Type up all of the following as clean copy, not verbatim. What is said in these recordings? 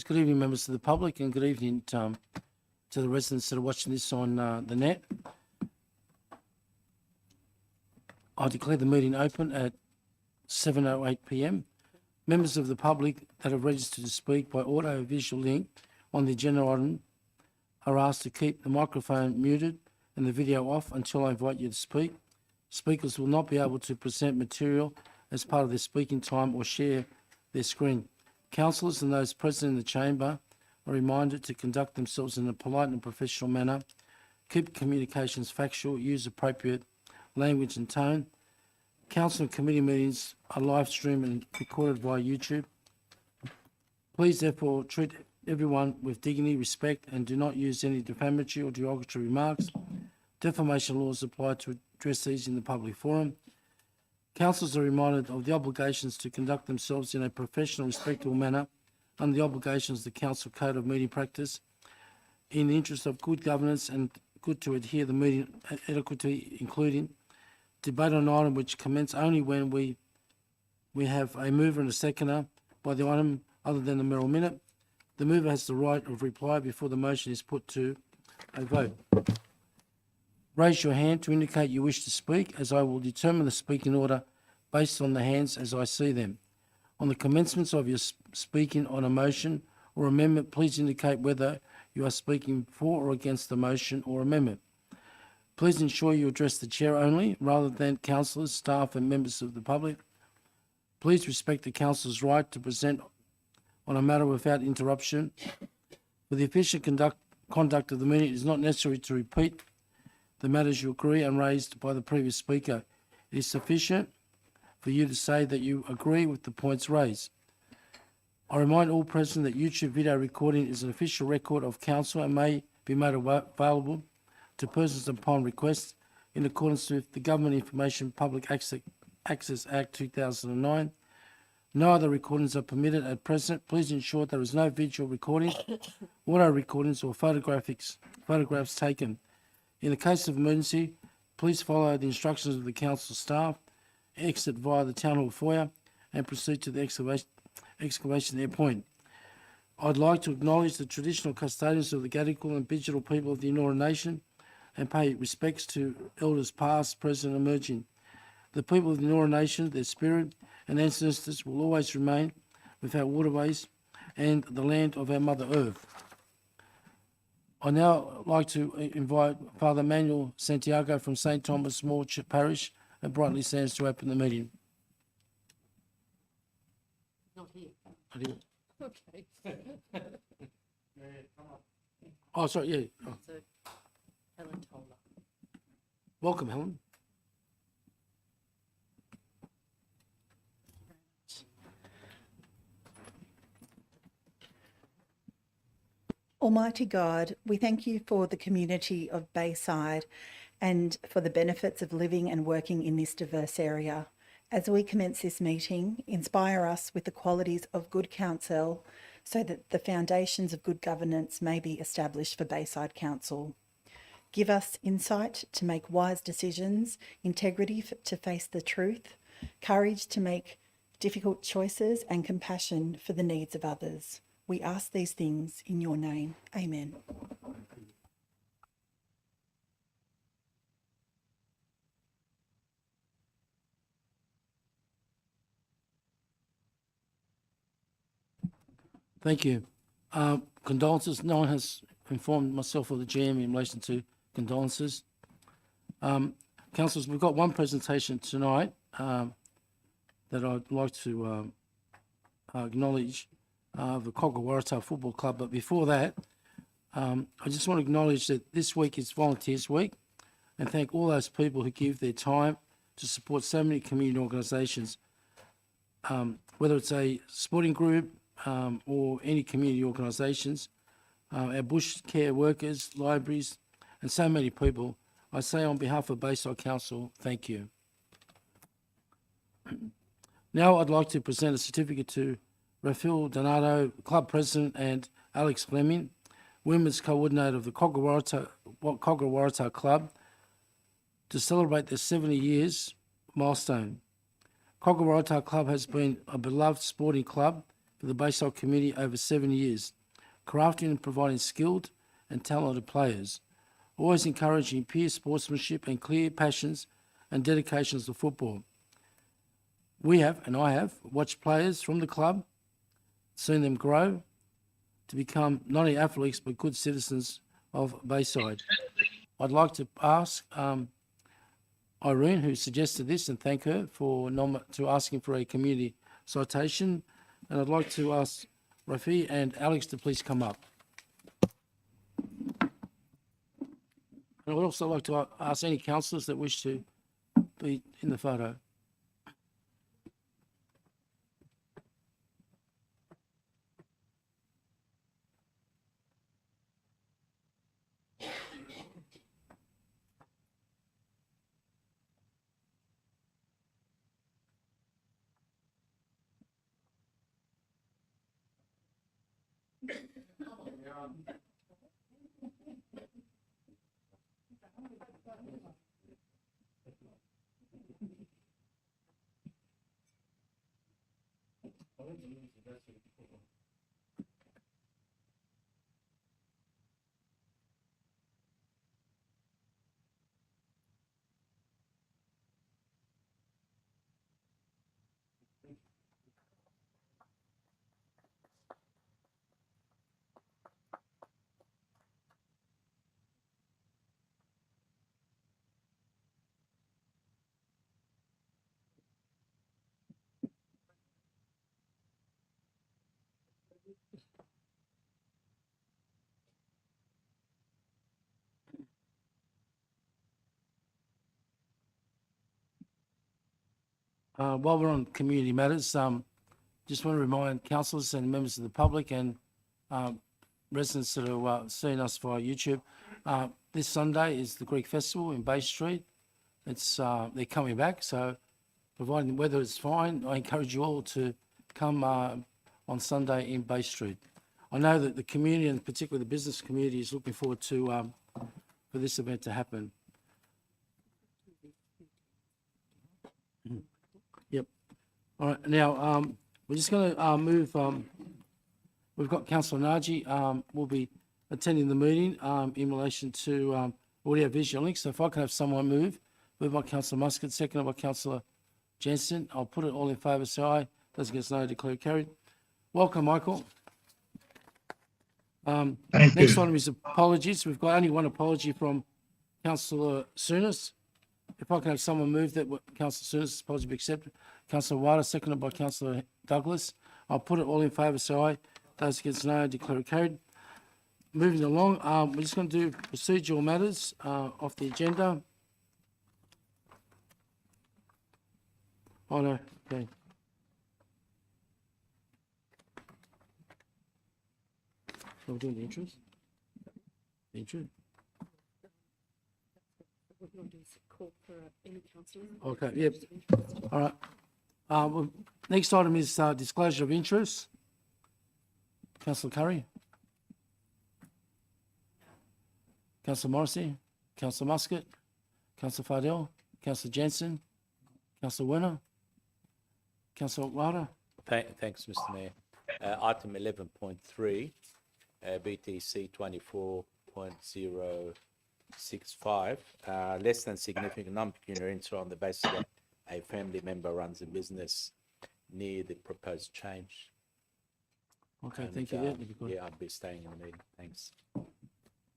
Good evening, members of the public, and good evening to the residents that are watching this on the net. I declare the meeting open at 7:08 p.m. Members of the public that have registered to speak by audio visual link on the agenda item are asked to keep the microphone muted and the video off until I invite you to speak. Speakers will not be able to present material as part of their speaking time or share their screen. Councillors and those present in the chamber are reminded to conduct themselves in a polite and professional manner, keep communications factual, use appropriate language and tone. Council and committee meetings are live streamed and recorded via YouTube. Please therefore treat everyone with dignity, respect, and do not use any defamatory or derogatory remarks. Defamation laws apply to address these in the public forum. Councillors are reminded of the obligations to conduct themselves in a professional, respectable manner under the obligations of the Council Code of Meeting Practice in the interest of good governance and good to adhere the meeting etiquette, including debate on an item which commence only when we have a mover and a seconder by the item other than the Merrill minute. The mover has the right of reply before the motion is put to a vote. Raise your hand to indicate you wish to speak, as I will determine the speaking order based on the hands as I see them. On the commencement of your speaking on a motion or amendment, please indicate whether you are speaking for or against the motion or amendment. Please ensure you address the chair only, rather than councillors, staff and members of the public. Please respect the councillor's right to present on a matter without interruption. For the efficient conduct of the meeting, it is not necessary to repeat the matters you agree and raised by the previous speaker. It is sufficient for you to say that you agree with the points raised. I remind all present that YouTube video recording is an official record of council and may be made available to persons upon request in accordance with the Government Information Public Access Act 2009. No other recordings are permitted at present. Please ensure there is no visual recording, audio recordings or photographs taken. In the case of emergency, please follow the instructions of the council staff, exit via the town hall foyer and proceed to the excavation air point. I'd like to acknowledge the traditional custodians of the Gadigal and Bidjigal people of the Eora Nation and pay respects to elders past, present and emerging. The people of the Eora Nation, their spirit and ancestors will always remain with our waterways and the land of our Mother Earth. I now like to invite Father Manuel Santiago from St. Thomas More Parish at Brightly Sands to open the meeting. Not here. Okay. Oh, sorry, yeah. Oh. So, Helen Toller. Welcome, Helen. Almighty God, we thank you for the community of Bayside and for the benefits of living and working in this diverse area. As we commence this meeting, inspire us with the qualities of good counsel so that the foundations of good governance may be established for Bayside Council. Give us insight to make wise decisions, integrity to face the truth, courage to make difficult choices, and compassion for the needs of others. We ask these things in your name. Amen. Thank you. Condolences. No one has informed myself or the GM in relation to condolences. Councillors, we've got one presentation tonight that I'd like to acknowledge. The Cogger Waratah Football Club. But before that, I just want to acknowledge that this week is Volunteers Week and thank all those people who give their time to support so many community organisations, whether it's a sporting group or any community organisations, our bush care workers, libraries, and so many people. I say on behalf of Bayside Council, thank you. Now I'd like to present a certificate to Rafael Donato, Club President, and Alex Fleming, Women's Coordinator of the Cogger Waratah Club, to celebrate their 70 years milestone. Cogger Waratah Club has been a beloved sporting club for the Bayside community over 7 years. crafting and providing skilled and talented players, always encouraging peer sportsmanship and clear passions and dedications to football. We have, and I have, watched players from the club, seen them grow to become not only athletes but good citizens of Bayside. I'd like to ask Irene, who suggested this, and thank her for asking for a community citation. And I'd like to ask Rafi and Alex to please come up. And I would also like to ask any councillors that wish to be in the photo. While we're on community matters, just want to remind councillors and members of the public and residents that are seeing us via YouTube, this Sunday is the Greek Festival in Bay Street. It's they're coming back, so providing the weather is fine, I encourage you all to come on Sunday in Bay Street. I know that the community, and particularly the business community, is looking forward to for this event to happen. Yep. All right. Now we're just going to move. We've got Councillor Naji will be attending the meeting in relation to audio visual links. So if I can have someone moved by Councillor Muscat, seconded by Councillor Jensen. I'll put it all in favour, say aye. Those against no, declare carried. Welcome, Michael. Next item is apologies. We've got only one apology from Councillor Souness. If I can have someone move that Councillor Souness' apology be accepted. Councillor Wada, seconded by Councillor Douglas. I'll put it all in favour, say aye. Those against no, declare carried. Moving along, we're just going to do procedural matters off the agenda. Oh no, okay. So we're doing the interest? The interest? What we want to do is call for any councillors. Okay, yep. All right. Well, next item is disclosure of interest. Councillor Curry. Councillor Morrissey. Councillor Muscat. Councillor Fardell. Councillor Jensen. Councillor Werner. Councillor Wilder. Thanks, Mr. Mayor. Item 11.3, BTC 24.065, less than significant non-pecuniary interest on the basis that a family member runs a business near the proposed change. Okay, And, thank you. Yeah, that'd be good. yeah, I'll be staying in the meeting. Thanks.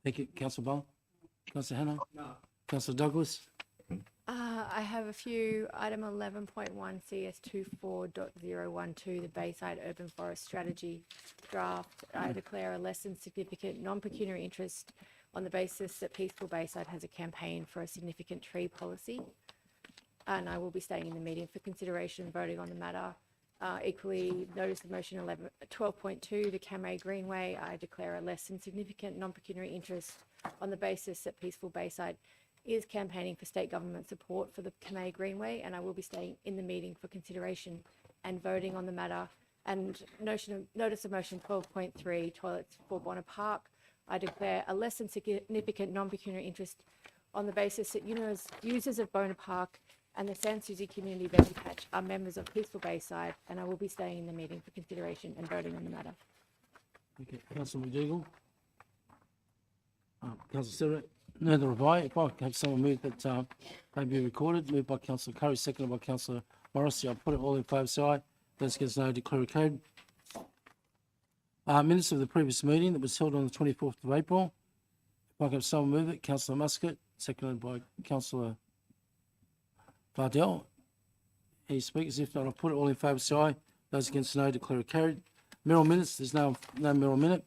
Thank you. Councillor Ball. Councillor Hannah. No. Councillor Douglas. I have a few. Item 11.1 CS 24.012, the Bayside Urban Forest Strategy draft. I declare a less than significant non-pecuniary interest on the basis that Peaceful Bayside has a campaign for a significant tree policy. And I will be staying in the meeting for consideration and voting on the matter. Equally, notice of motion 12.2, the Camray Greenway. I declare a less than significant non-pecuniary interest on the basis that Peaceful Bayside is campaigning for state government support for the Camay Greenway, and I will be staying in the meeting for consideration and voting on the matter. And notice of motion 12.3, toilets for Bonner Park. I declare a less than significant non-pecuniary interest on the basis that users of Bonner Park and the Sans Souci Community Veggie Patch are members of Peaceful Bayside, and I will be staying in the meeting for consideration and voting on the matter. Okay, Councillor McDougall. Councillor Severett. Neither have I. If I can have someone move that they be recorded, moved by Councillor Curry, seconded by Councillor Morrissey. I'll put it all in favour, say aye. Those against no, declare it carried. Minutes of the previous meeting that was held on the 24th of April. If I can have someone move it, Councillor Muscat, seconded by Councillor Fardell. Any speakers? If not, I'll put it all in favour, say aye. Those against no, declare it carried. Mineral minutes, there's no mineral minute.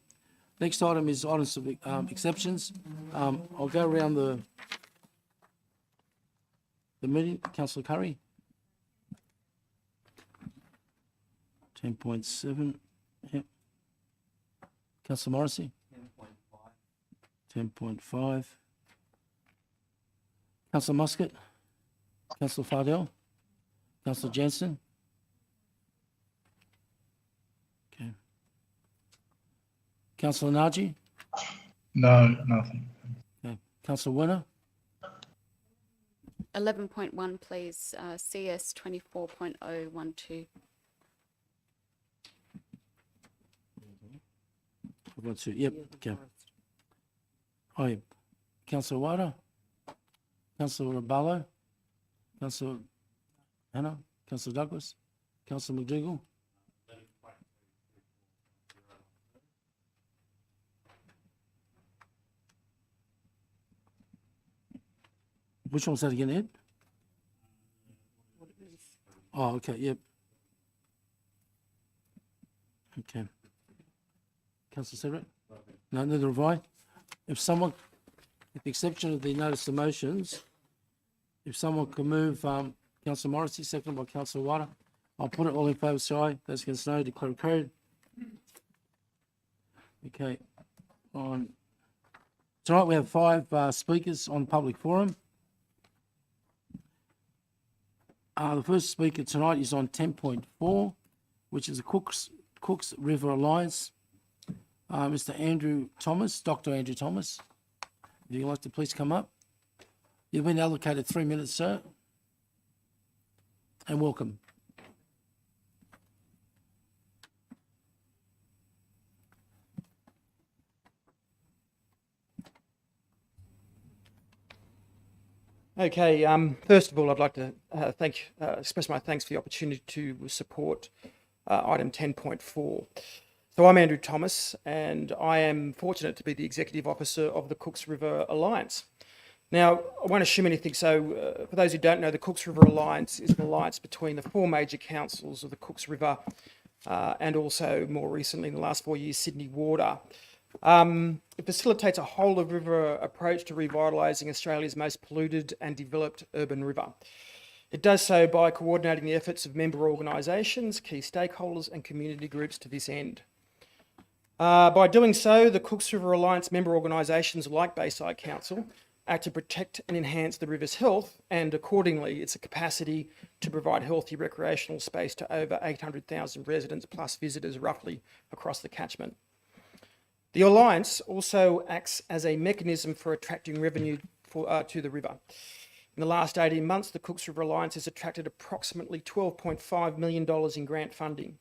Next item is items of exceptions. I'll go around the meeting. Councillor Curry. 10.7. Yep. Councillor Morrissey. 10.5. Councillor Muscat. Councillor Fardell. Councillor Jansen. Okay. Councillor Naji. No, nothing. Okay. Councillor Werner. 11.1, please, CS 24.012. Yep. Okay. Aye. Councillor Wada. Councillor Barlow. Councillor Hannah. Councillor Douglas. Councillor McDougall. Which one's that again, Ed? Oh, okay, yep. Okay. Councillor Severett? No, neither have I. If someone, with the exception of the notice of motions, if someone can move, Councillor Morrissey, seconded by Councillor Wada, I'll put it all in favour, say aye. Those against no, declare it carried. Okay. Tonight we have 5 speakers on public forum. The first speaker tonight is on 10.4, which is the Cooks River Alliance. Mr. Andrew Thomas, Dr. Andrew Thomas, if you'd like to please come up. You've been allocated 3 minutes, sir. And welcome. Okay, first of all, I'd like to express my thanks for the opportunity to support item 10.4. So I'm Andrew Thomas, and I am fortunate to be the Executive Officer of the Cooks River Alliance. Now, I won't assume anything, so for those who don't know, the Cooks River Alliance is an alliance between the 4 major councils of the Cooks River and also, more recently, in the last 4 years, Sydney Water. It facilitates a whole-of-river approach to revitalising Australia's most polluted and developed urban river. It does so by coordinating the efforts of member organisations, key stakeholders and community groups to this end. By doing so, the Cooks River Alliance member organisations like Bayside Council act to protect and enhance the river's health and, accordingly, its capacity to provide healthy recreational space to over 800,000 residents plus visitors roughly across the catchment. The Alliance also acts as a mechanism for attracting revenue to the river. In the last 18 months, the Cooks River Alliance has attracted approximately $12.5 million in grant funding.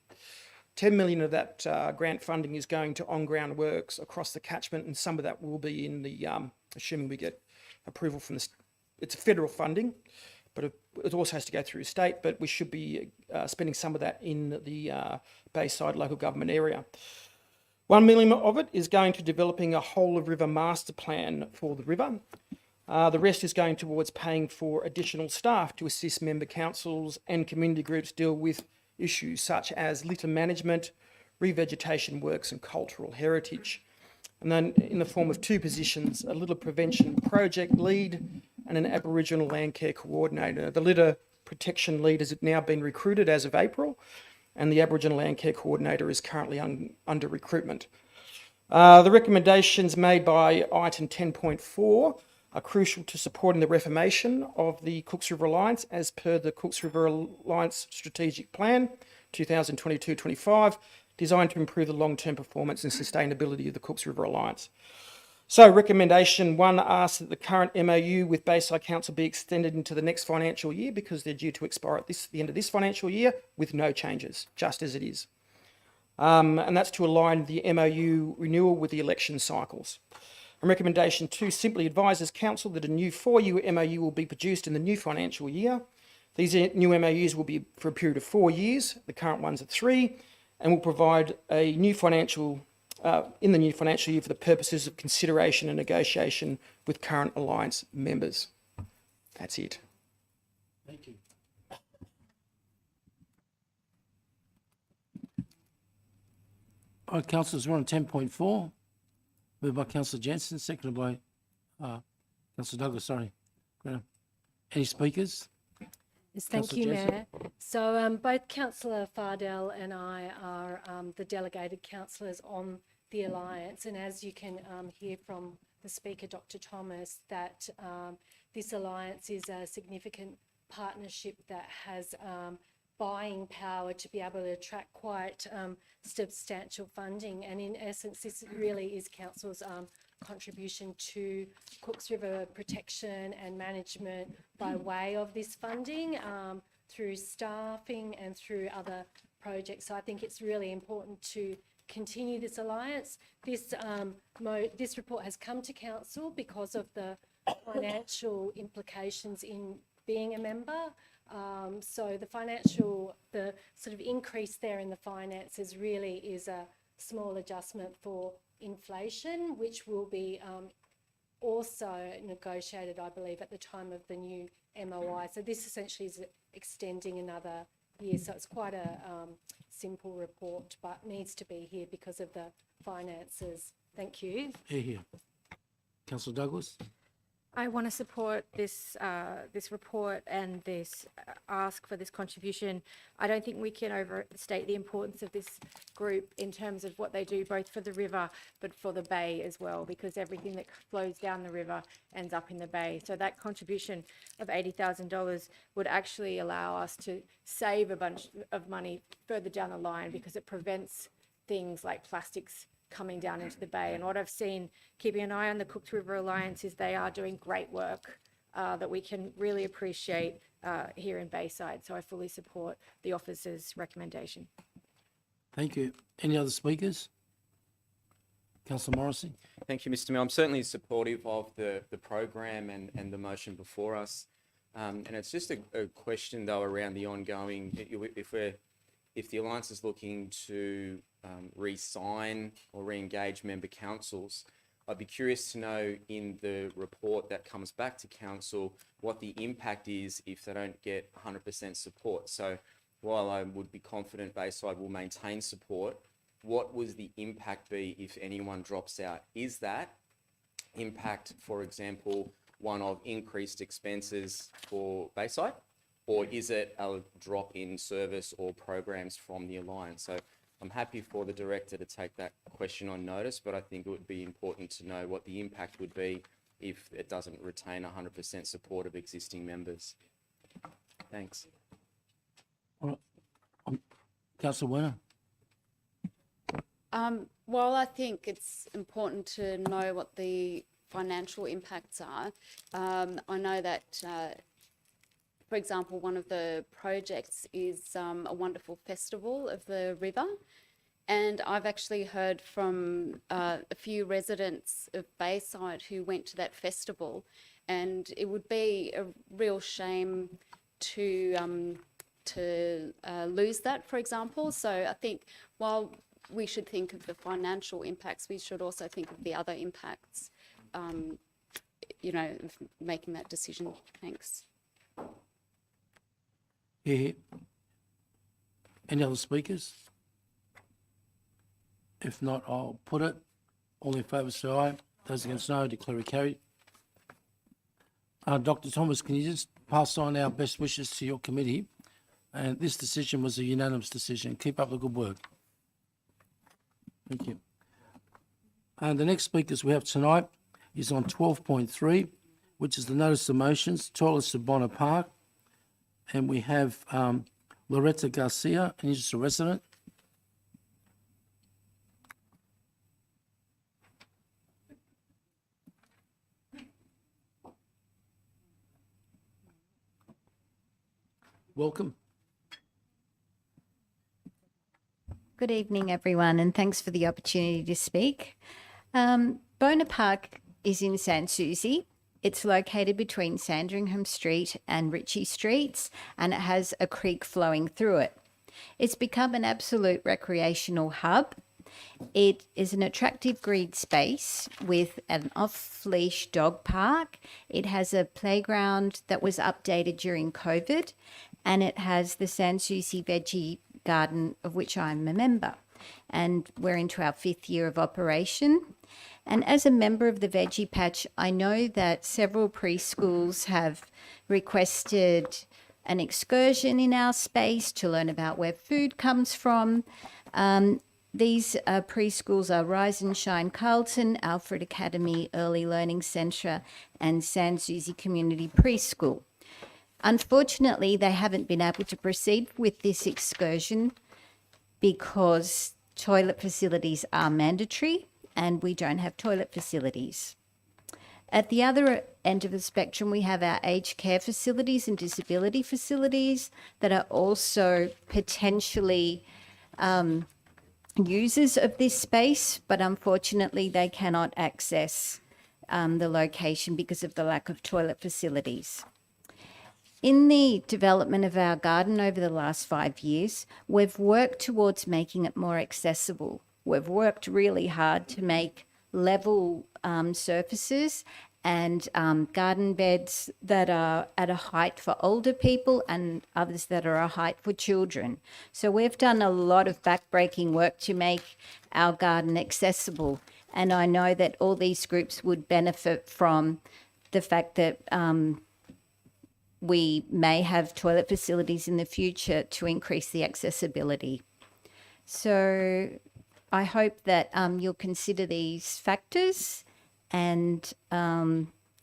$10 million of that grant funding is going to on-ground works across the catchment, and some of that will be in the, assuming we get approval from it's federal funding, but it also has to go through state, but we should be spending some of that in the Bayside local government area. $1 million of it is going to developing a whole-of-river master plan for the river. The rest is going towards paying for additional staff to assist member councils and community groups deal with issues such as litter management, revegetation works and cultural heritage. And then in the form of 2 positions, a litter prevention project lead and an Aboriginal land care coordinator. The litter protection lead has now been recruited as of April, and the Aboriginal land care coordinator is currently under recruitment. The recommendations made by item 10.4 are crucial to supporting the reformation of the Cooks River Alliance as per the Cooks River Alliance Strategic Plan 2022-25, designed to improve the long-term performance and sustainability of the Cooks River Alliance. So recommendation 1 asks that the current MOU with Bayside Council be extended into the next financial year because they're due to expire at the end of this financial year with no changes, just as it is. and that's to align the MOU renewal with the election cycles. And recommendation 2 simply advises Council that a new 4-year MOU will be produced in the new financial year. These new MOUs will be for a period of 4 years, the current ones are 3, and will provide a new financial, in the new financial year for the purposes of consideration and negotiation with current Alliance members. That's it. Thank you. All right, councillors, we're on 10.4. Moved by Councillor Jensen, seconded by Councillor Douglas, sorry. Any speakers? Yes, thank Councillor you, Jensen. Mayor. So both Councillor Fardell and I are the delegated councillors on the Alliance, and as you can hear from the Speaker, Dr Thomas, that this Alliance is a significant partnership that has buying power to be able to attract quite substantial funding, and in essence this really is Council's contribution to Cooks River protection and management by way of this funding through staffing and through other projects. So I think it's really important to continue this alliance. This report has come to Council because of the financial implications in being a member. So the sort of increase there in the finances really is a small adjustment for inflation, which will be also negotiated, I believe, at the time of the new MOI. So this essentially is extending another year. So it's quite a simple report, but needs to be here because of the finances. Thank you. Here. Councillor Douglas? I want to support this this report and this ask for this contribution. I don't think we can overstate the importance of this group in terms of what they do, both for the river but for the bay as well, because everything that flows down the river ends up in the bay. So that contribution of $80,000 would actually allow us to save a bunch of money further down the line, because it prevents things like plastics coming down into the bay. And what I've seen, keeping an eye on the Cooks River Alliance, is they are doing great work that we can really appreciate here in Bayside. So I fully support the officer's recommendation. Thank you. Any other speakers? Councillor Morrissey? Thank you, Mr. Mayor. I'm certainly supportive of the program and the motion before us. And it's just a question, though, around the ongoing, if the Alliance is looking to re-sign or re-engage member councils, I'd be curious to know in the report that comes back to council what the impact is if they don't get 100% support. So while I would be confident Bayside will maintain support, what would the impact be if anyone drops out? Is that impact, for example, one of increased expenses for Bayside, or is it a drop in service or programs from the Alliance? So I'm happy for the director to take that question on notice, but I think it would be important to know what the impact would be if it doesn't retain 100% support of existing members. Thanks. All right. Councillor Werner? Well, I think it's important to know what the financial impacts are. I know that, for example, one of the projects is a wonderful festival of the river. And I've actually heard from a few residents of Bayside who went to that festival, and it would be a real shame to lose that, for example. So I think while we should think of the financial impacts, we should also think of the other impacts, of making that decision. Thanks. Here. Any other speakers? If not, I'll put it. All in favour, say aye. Those against, no. Declare it carried. Dr. Thomas, can you just pass on our best wishes to your committee? And this decision was a unanimous decision. Keep up the good work. Thank you. And the next speakers we have tonight is on 12.3, which is the notice of motions, toilets at Bonner Park. And we have Loretta Garcia, and he's just a resident. Welcome. Good evening, everyone, and thanks for the opportunity to speak. Bona Park is in Sans Souci. It's located between Sandringham Street and Ritchie Streets, and it has a creek flowing through it. It's become an absolute recreational hub. It is an attractive green space with an off-leash dog park. It has a playground that was updated during COVID, and it has the Sans Souci Veggie Garden, of which I'm a member. And we're into our 5th year of operation. And as a member of the Veggie Patch, I know that several preschools have requested an excursion in our space to learn about where food comes from. These preschools are Rise and Shine Carlton, Alfred Academy Early Learning Centre, and Sans Souci Community Preschool. Unfortunately, they haven't been able to proceed with this excursion because toilet facilities are mandatory and we don't have toilet facilities. At the other end of the spectrum, we have our aged care facilities and disability facilities that are also potentially users of this space, but unfortunately they cannot access the location because of the lack of toilet facilities. In the development of our garden over the last 5 years, we've worked towards making it more accessible. We've worked really hard to make level surfaces and garden beds that are at a height for older people and others that are a height for children. So we've done a lot of backbreaking work to make our garden accessible. And I know that all these groups would benefit from the fact that we may have toilet facilities in the future to increase the accessibility. So I hope that you'll consider these factors and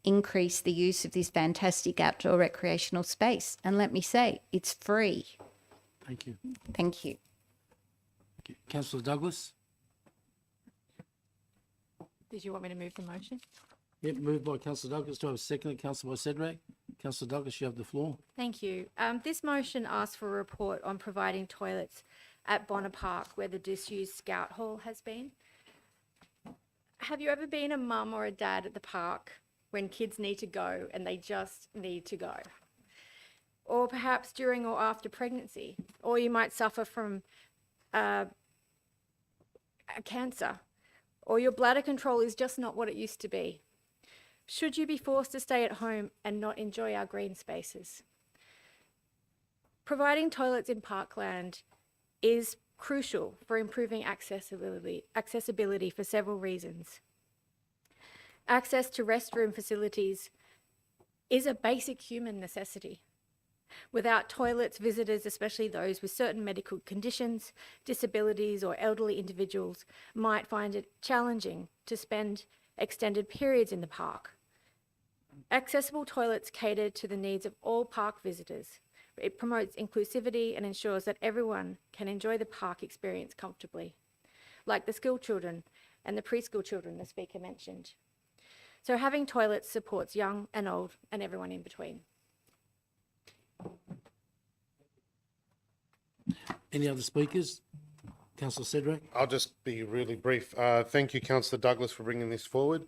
increase the use of this fantastic outdoor recreational space. And let me say, it's free. Thank you. Thank you. Councillor Douglas? Did you want me to move the motion? Yep, moved by Councillor Douglas. Do I have a second? Councillor Sedrak? Councillor Douglas, you have the floor. Thank you. This motion asks for a report on providing toilets at Bonner Park where the disused Scout Hall has been. Have you ever been a mum or a dad at the park when kids need to go and they just need to go? Or perhaps during or after pregnancy, or you might suffer from a cancer, or your bladder control is just not what it used to be. Should you be forced to stay at home and not enjoy our green spaces? Providing toilets in parkland is crucial for improving accessibility for several reasons. Access to restroom facilities is a basic human necessity. Without toilets, visitors, especially those with certain medical conditions, disabilities, or elderly individuals, might find it challenging to spend extended periods in the park. Accessible toilets cater to the needs of all park visitors. It promotes inclusivity and ensures that everyone can enjoy the park experience comfortably, like the school children and the preschool children the speaker mentioned. So having toilets supports young and old and everyone in between. Any other speakers? Councillor Sedrak? I'll just be really brief. Thank you, Councillor Douglas, for bringing this forward.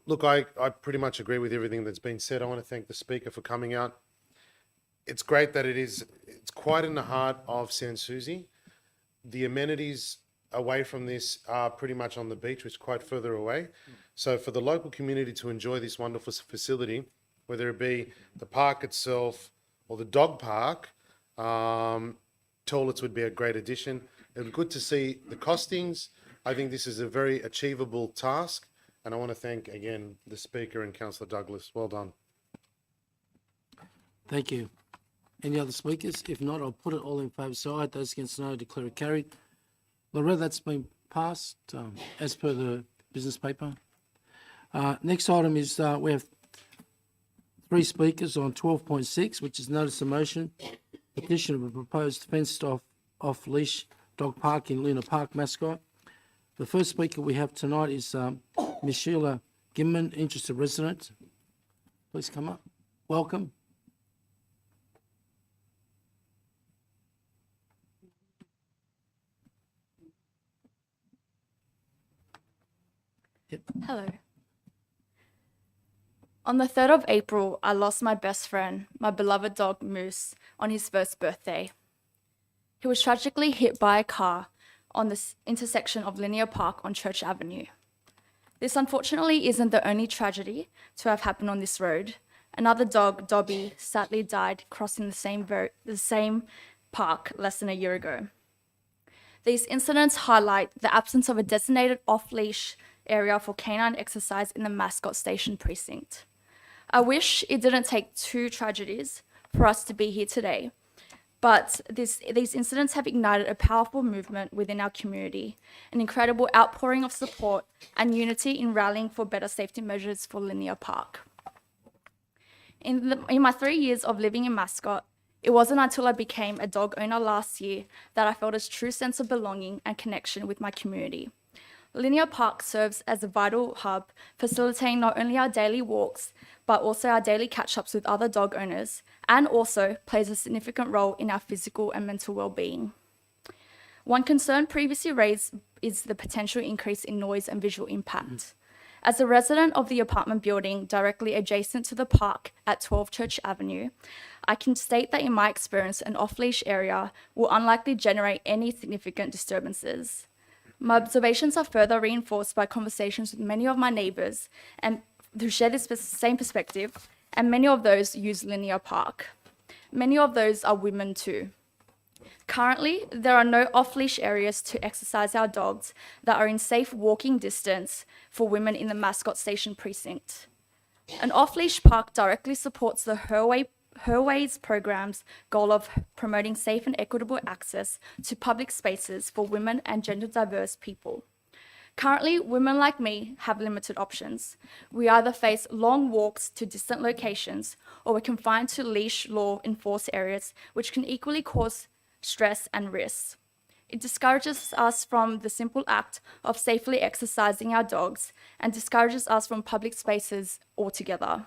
Look, I pretty much agree with everything that's been said. I want to thank the Speaker for coming out. It's great that it's quite in the heart of Sans Souci. The amenities away from this are pretty much on the beach, which is quite further away. So for the local community to enjoy this wonderful facility, whether it be the park itself or the dog park, toilets would be a great addition. It was good to see the costings. I think this is a very achievable task. And I want to thank, again, the Speaker and Councillor Douglas. Well done. Thank you. Any other speakers? If not, I'll put it all in favour. So aye. Those against no, declare it carried. Loretta, that's been passed as per the business paper. Next item is we have 3 speakers on 12.6, which is notice of motion, petition of a proposed fenced off-leash dog park in Luna Park, Mascot. The first speaker we have tonight is Ms. Sheila Gimman, interested resident. Please come up. Welcome. Hello. On the 3rd of April, I lost my best friend, my beloved dog Moose, on his first birthday. He was tragically hit by a car on the intersection of Linear Park on Church Avenue. This unfortunately isn't the only tragedy to have happened on this road. Another dog, Dobby, sadly died crossing the same park less than a year ago. These incidents highlight the absence of a designated off-leash area for canine exercise in the Mascot Station precinct. I wish it didn't take 2 tragedies for us to be here today, but these incidents have ignited a powerful movement within our community, an incredible outpouring of support and unity in rallying for better safety measures for Linear Park. In my 3 years of living in Mascot, it wasn't until I became a dog owner last year that I felt a true sense of belonging and connection with my community. Linear Park serves as a vital hub, facilitating not only our daily walks, but also our daily catch-ups with other dog owners, and also plays a significant role in our physical and mental well-being. One concern previously raised is the potential increase in noise and visual impact. As a resident of the apartment building directly adjacent to the park at 12 Church Avenue, I can state that in my experience, an off-leash area will unlikely generate any significant disturbances. My observations are further reinforced by conversations with many of my neighbours and who share this same perspective, and many of those use Linear Park. Many of those are women too. Currently, there are no off-leash areas to exercise our dogs that are in safe walking distance for women in the Mascot Station precinct. An off-leash park directly supports the Her program's goal of promoting safe and equitable access to public spaces for women and gender diverse people. Currently, women like me have limited options. We either face long walks to distant locations, or we're confined to leash law enforced areas, which can equally cause stress and risks. It discourages us from the simple act of safely exercising our dogs and discourages us from public spaces altogether.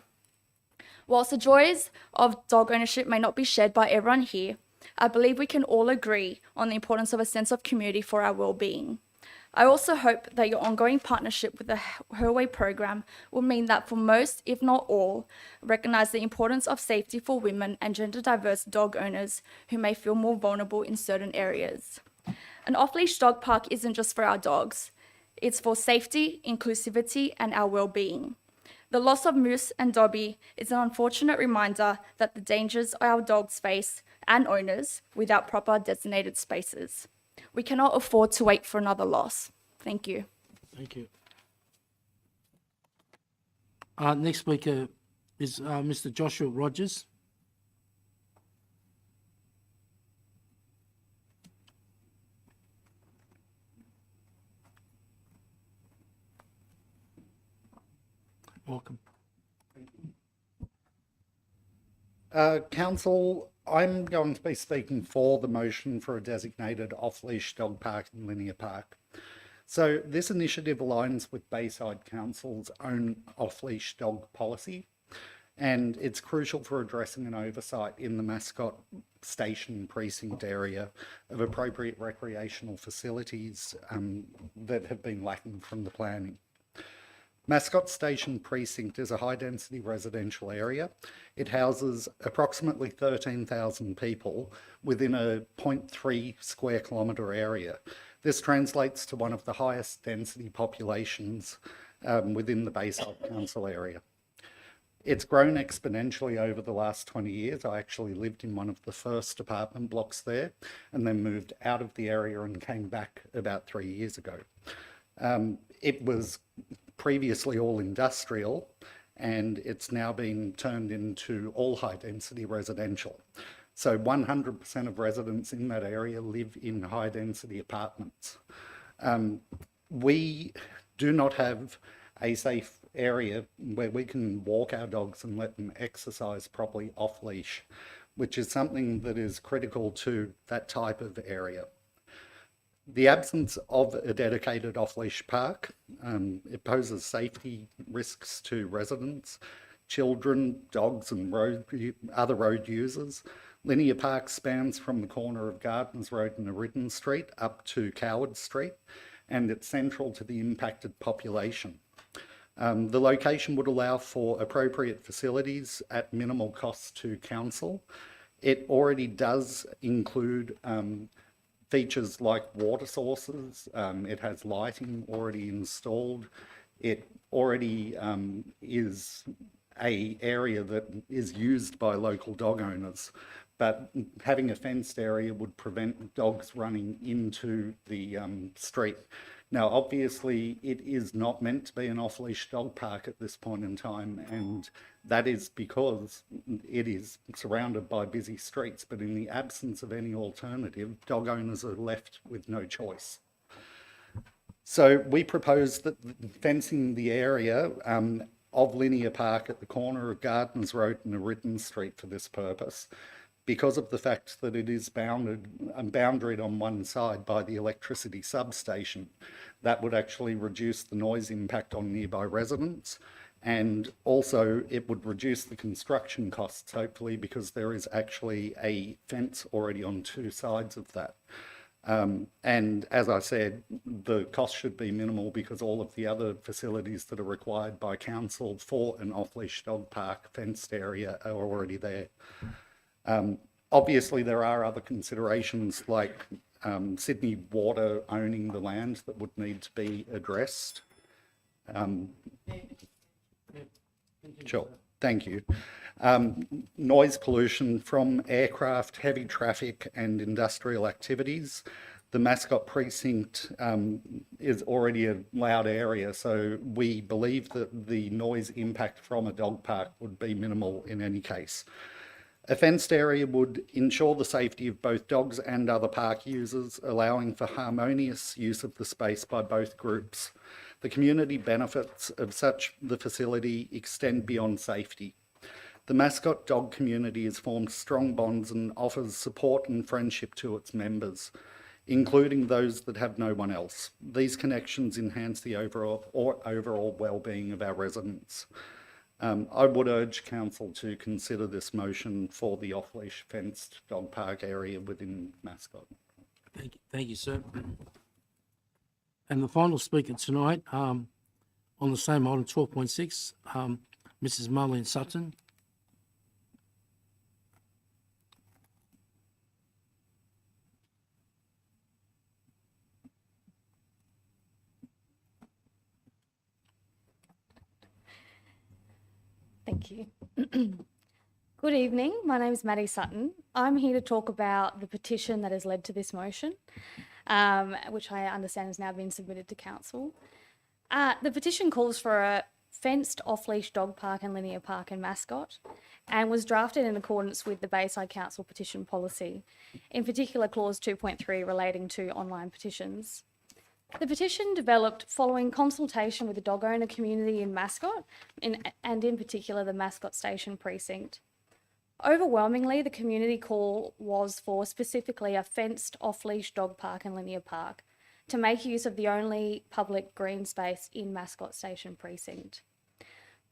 Whilst the joys of dog ownership may not be shared by everyone here, I believe we can all agree on the importance of a sense of community for our well-being. I also hope that your ongoing partnership with the Her program will mean that for most, if not all, recognise the importance of safety for women and gender diverse dog owners who may feel more vulnerable in certain areas. An off-leash dog park isn't just for our dogs. It's for safety, inclusivity, and our well-being. The loss of Moose and Dobby is an unfortunate reminder that the dangers our dogs face and owners without proper designated spaces. We cannot afford to wait for another loss. Thank you. Thank you. Next speaker is Mr. Joshua Rogers. Welcome. Council, I'm going to be speaking for the motion for a designated off-leash dog park in Linear Park. So this initiative aligns with Bayside Council's own off-leash dog policy, and it's crucial for addressing an oversight in the Mascot Station precinct area of appropriate recreational facilities that have been lacking from the planning. Mascot Station Precinct is a high-density residential area. It houses approximately 13,000 people within a 0.3 square kilometre area. This translates to one of the highest density populations within the Bayside Council area. It's grown exponentially over the last 20 years. I actually lived in one of the first apartment blocks there and then moved out of the area and came back about 3 years ago. It was previously all industrial, and it's now been turned into all high density residential. So 100% of residents in that area live in high density apartments. We do not have a safe area where we can walk our dogs and let them exercise properly off leash, which is something that is critical to that type of area. The absence of a dedicated off-leash park, it poses safety risks to residents, children, dogs and other road users. Linear Park spans from the corner of Gardens Road and Aridin Street up to Coward Street, and it's central to the impacted population. The location would allow for appropriate facilities at minimal cost to council. It already does include features like water sources. It has lighting already installed. It already is a area that is used by local dog owners, but having a fenced area would prevent dogs running into the street. Now, obviously, it is not meant to be an off-leash dog park at this point in time, and that is because it is surrounded by busy streets. But in the absence of any alternative, dog owners are left with no choice. So we propose that fencing the area of Linear Park at the corner of Gardens Road and Aritten Street for this purpose, because of the fact that it is boundaried on one side by the electricity substation. That would actually reduce the noise impact on nearby residents, and also it would reduce the construction costs, hopefully, because there is actually a fence already on two sides of that. And as I said, the cost should be minimal because all of the other facilities that are required by council for an off-leash dog park fenced area are already there. Obviously, there are other considerations like Sydney Water owning the land that would need to be addressed. Sure, thank you. Noise pollution from aircraft, heavy traffic and industrial activities. The Mascot precinct is already a loud area, so we believe that the noise impact from a dog park would be minimal in any case. A fenced area would ensure the safety of both dogs and other park users, allowing for harmonious use of the space by both groups. The community benefits of the facility extend beyond safety. The Mascot dog community has formed strong bonds and offers support and friendship to its members, including those that have no one else. These connections enhance the overall well-being of our residents. I would urge council to consider this motion for the off-leash fenced dog park area within Mascot. Thank you, sir. And the final speaker tonight, on the same item 12.6, Mrs. Marlene Sutton. Thank you. Good evening. My name is Maddie Sutton. I'm here to talk about the petition that has led to this motion, which I understand has now been submitted to council. The petition calls for a fenced off-leash dog park and linear park in Mascot, and was drafted in accordance with the Bayside Council petition policy, in particular clause 2.3 relating to online petitions. The petition developed following consultation with the dog owner community in Mascot, and in particular the Mascot Station precinct. Overwhelmingly, the community call was for specifically a fenced off-leash dog park and linear park to make use of the only public green space in Mascot Station precinct.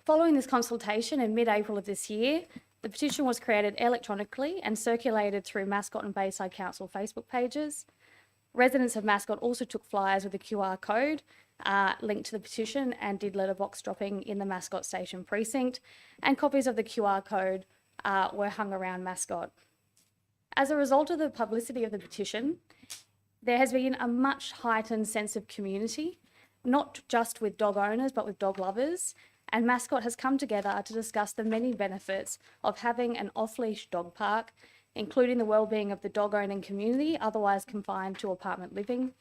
Following this consultation in mid-April of this year, the petition was created electronically and circulated through Mascot and Bayside Council Facebook pages. Residents of Mascot also took flyers with a QR code linked to the petition and did letterbox dropping in the Mascot Station precinct, and copies of the QR code were hung around Mascot. As a result of the publicity of the petition, there has been a much heightened sense of community, not just with dog owners, but with dog lovers, and Mascot has come together to discuss the many benefits of having an off-leash dog park, including the well-being of the dog-owning community, otherwise confined to apartment living,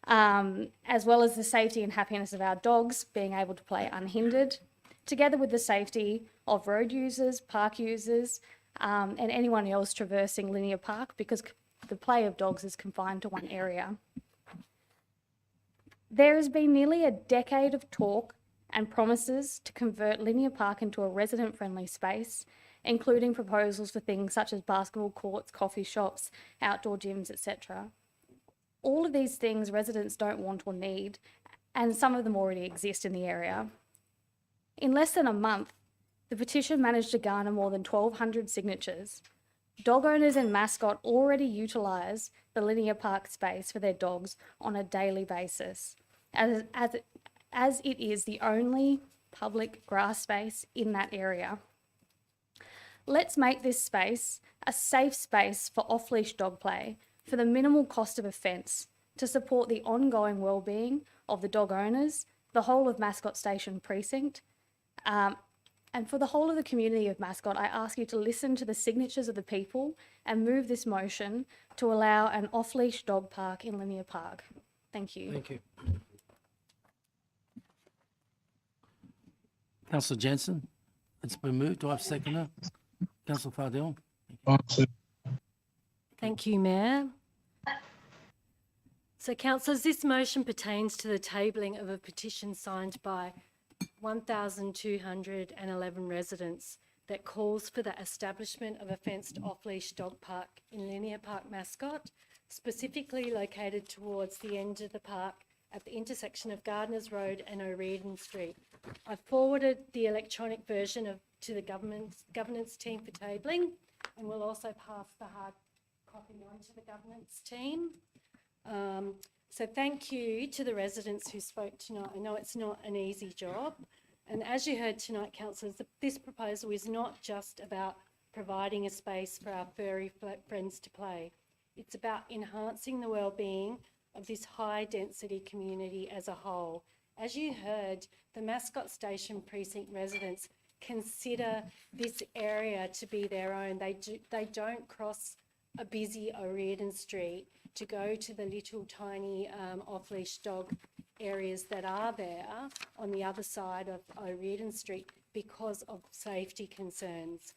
as well as the safety and happiness of our dogs being able to play unhindered, together with the safety of road users, park users, and anyone else traversing Linear Park, because the play of dogs is confined to one area. There has been nearly a decade of talk and promises to convert Linear Park into a resident-friendly space, including proposals for things such as basketball courts, coffee shops, outdoor gyms, etc. All of these things residents don't want or need, and some of them already exist in the area. In less than a month, the petition managed to garner more than 1,200 signatures. Dog owners in Mascot already utilise the Linear Park space for their dogs on a daily basis, as it is the only public grass space in that area. Let's make this space a safe space for off-leash dog play for the minimal cost of a fence to support the ongoing well-being of the dog owners, the whole of Mascot Station Precinct, and for the whole of the community of Mascot. I ask you to listen to the signatures of the people and move this motion to allow an off-leash dog park in Linear Park. Thank you. Thank you. Councillor Jansen, it's been moved. Do I have a seconder? Councillor Fardell. Thank you, Mayor. So, councillors, this motion pertains to the tabling of a petition signed by 1,211 residents that calls for the establishment of a fenced off-leash dog park in Linear Park, Mascot, specifically located towards the end of the park at the intersection of Gardners Road and O'Riordan Street. I've forwarded the electronic version to the governance team for tabling, and we'll also pass the hard copy on to the governance team. So thank you to the residents who spoke tonight. I know it's not an easy job. And as you heard tonight, councillors, this proposal is not just about providing a space for our furry friends to play. It's about enhancing the well-being of this high-density community as a whole. As you heard, the Mascot Station Precinct residents consider this area to be their own. They don't cross a busy O'Riordan Street to go to the little tiny off-leash dog areas that are there on the other side of O'Riordan Street because of safety concerns.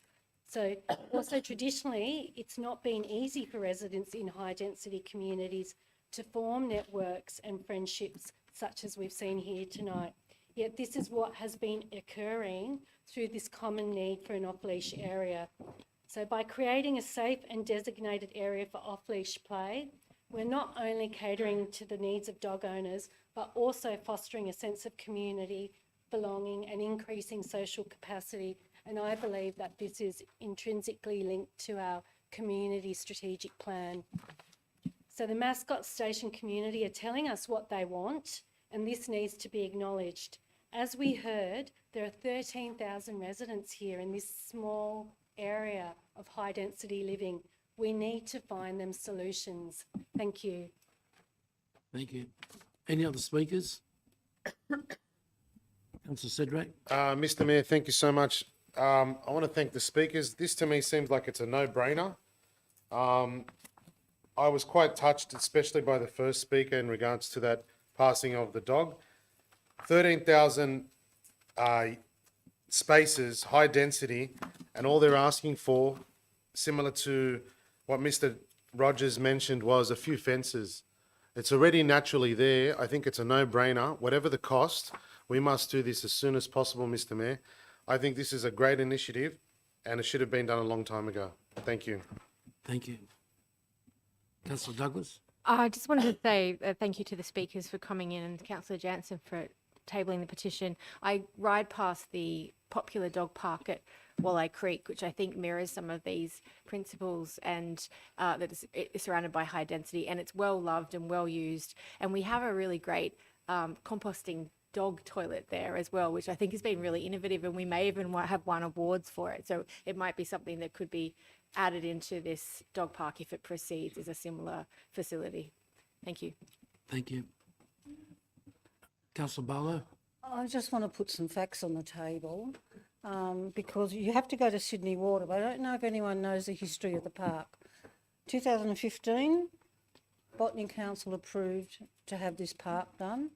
So also traditionally, it's not been easy for residents in high-density communities to form networks and friendships such as we've seen here tonight. Yet this is what has been occurring through this common need for an off-leash area. So by creating a safe and designated area for off-leash play, we're not only catering to the needs of dog owners, but also fostering a sense of community, belonging, and increasing social capacity. And I believe that this is intrinsically linked to our community strategic plan. So the Mascot Station community are telling us what they want, and this needs to be acknowledged. As we heard, there are 13,000 residents here in this small area of high density living. We need to find them solutions. Thank you. Thank you. Any other speakers? Councillor Sedgwick. Mr. Mayor, thank you so much. I want to thank the speakers. This to me seems like it's a no-brainer. I was quite touched, especially by the first speaker in regards to that passing of the dog. 13,000 spaces, high density, and all they're asking for, similar to what Mr. Rogers mentioned, was a few fences. It's already naturally there. I think it's a no-brainer. Whatever the cost, we must do this as soon as possible, Mr. Mayor. I think this is a great initiative, and it should have been done a long time ago. Thank you. Thank you. Councillor Douglas. I just wanted to say thank you to the speakers for coming in and Councillor Jansen for tabling the petition. I ride past the popular dog park at Wallay Creek, which I think mirrors some of these principles, and that is surrounded by high density, and it's well loved and well used. And we have a really great composting dog toilet there as well, which I think has been really innovative, and we may even have won awards for it. So it might be something that could be added into this dog park if it proceeds as a similar facility. Thank you. Thank you. Councillor Barlow. I just want to put some facts on the table because you have to go to Sydney Water, but I don't know if anyone knows the history of the park. 2015, Botany Council approved to have this park done,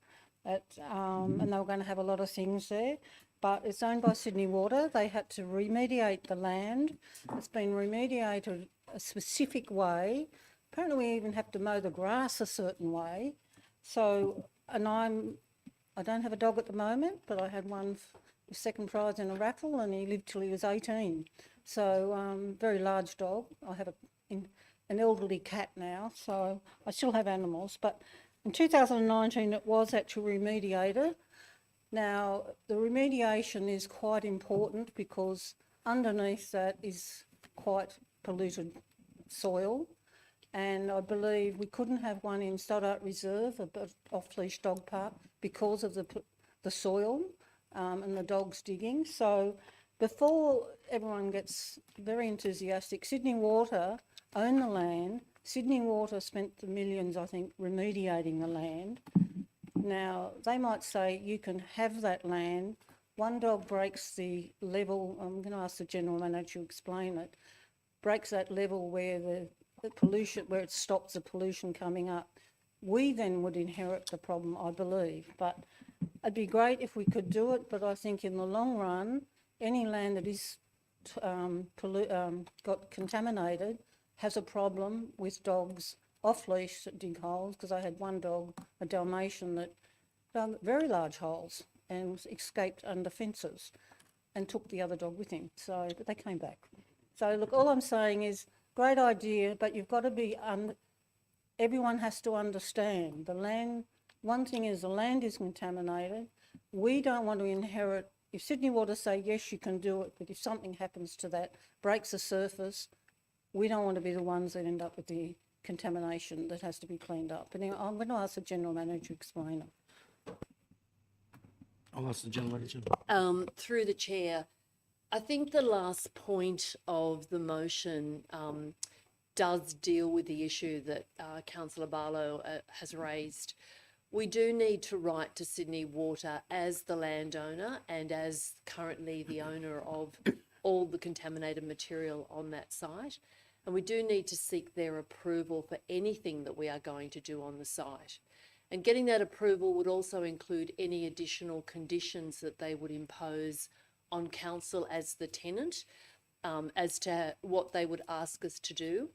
and they were going to have a lot of things there, but it's owned by Sydney Water. They had to remediate the land. It's been remediated a specific way. Apparently we even have to mow the grass a certain way. So, and I don't have a dog at the moment, but I had one with second prize in a raffle, and he lived till he was 18. So very large dog. I have an elderly cat now, so I still have animals. But in 2019, it was actually remediated. Now, the remediation is quite important because underneath that is quite polluted soil. And I believe we couldn't have one in Stoddart Reserve, a off-leash dog park, because of the soil. and the dogs digging. So before everyone gets very enthusiastic, Sydney Water own the land. Sydney Water spent the millions, I think, remediating the land. Now, they might say you can have that land. One dog breaks the level, I'm going to ask the General Manager to explain it, breaks that level where the pollution, where it stops the pollution coming up. We then would inherit the problem, I believe. But it'd be great if we could do it, but I think in the long run, any land that is got contaminated has a problem with dogs off leash that dig holes, because I had one dog, a Dalmatian, that dug very large holes and escaped under fences and took the other dog with him. So, but they came back. So look, all I'm saying is, great idea, but you've got to be, everyone has to understand the land. One thing is the land is contaminated. We don't want to inherit, if Sydney Water say, yes, you can do it, but if something happens to that, breaks the surface, we don't want to be the ones that end up with the contamination that has to be cleaned up. But anyway, I'm going to ask the General Manager to explain it. I'll ask the General Manager. Through the chair, I think the last point of the motion does deal with the issue that Councillor Barlow has raised. We do need to write to Sydney Water as the landowner and as currently the owner of all the contaminated material on that site. And we do need to seek their approval for anything that we are going to do on the site. And getting that approval would also include any additional conditions that they would impose on council as the tenant, as to what they would ask us to do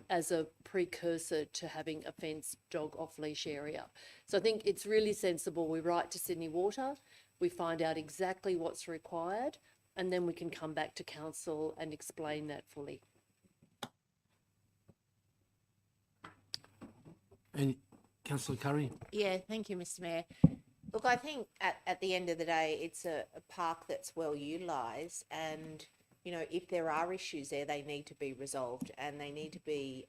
as a precursor to having a fenced dog off-leash area. So I think it's really sensible we write to Sydney Water, we find out exactly what's required, and then we can come back to council and explain that fully. And Councillor Curry? Yeah, thank you, Mr. Mayor. Look, I think at the end of the day, it's a park that's well utilised, and, you know, if there are issues there, they need to be resolved and they need to be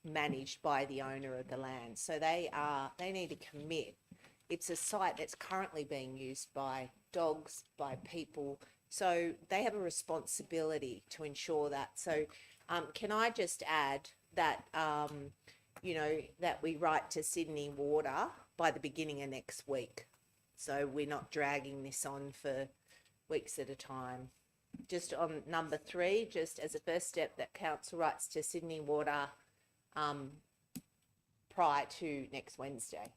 managed by the owner of the land. So they need to commit. It's a site that's currently being used by dogs, by people, so they have a responsibility to ensure that. So can I just add that, you know, that we write to Sydney Water by the beginning of next week, so we're not dragging this on for weeks at a time. Just on number 3, just as a first step, that council writes to Sydney Water prior to next Wednesday,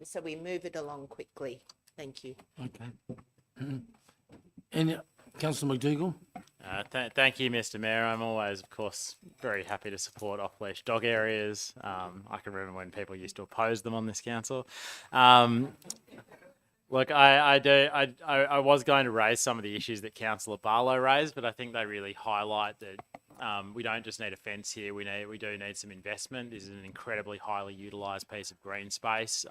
so we move it along quickly. Thank you. Okay. And Councillor McDougall? Thank you, Mr. Mayor. I'm always, of course, very happy to support off-leash dog areas. I can remember when people used to oppose them on this council. Look, I was going to raise some of the issues that Councillor Barlow raised, but I think they really highlight that we don't just need a fence here. We do need some investment. This is an incredibly highly utilised piece of green space.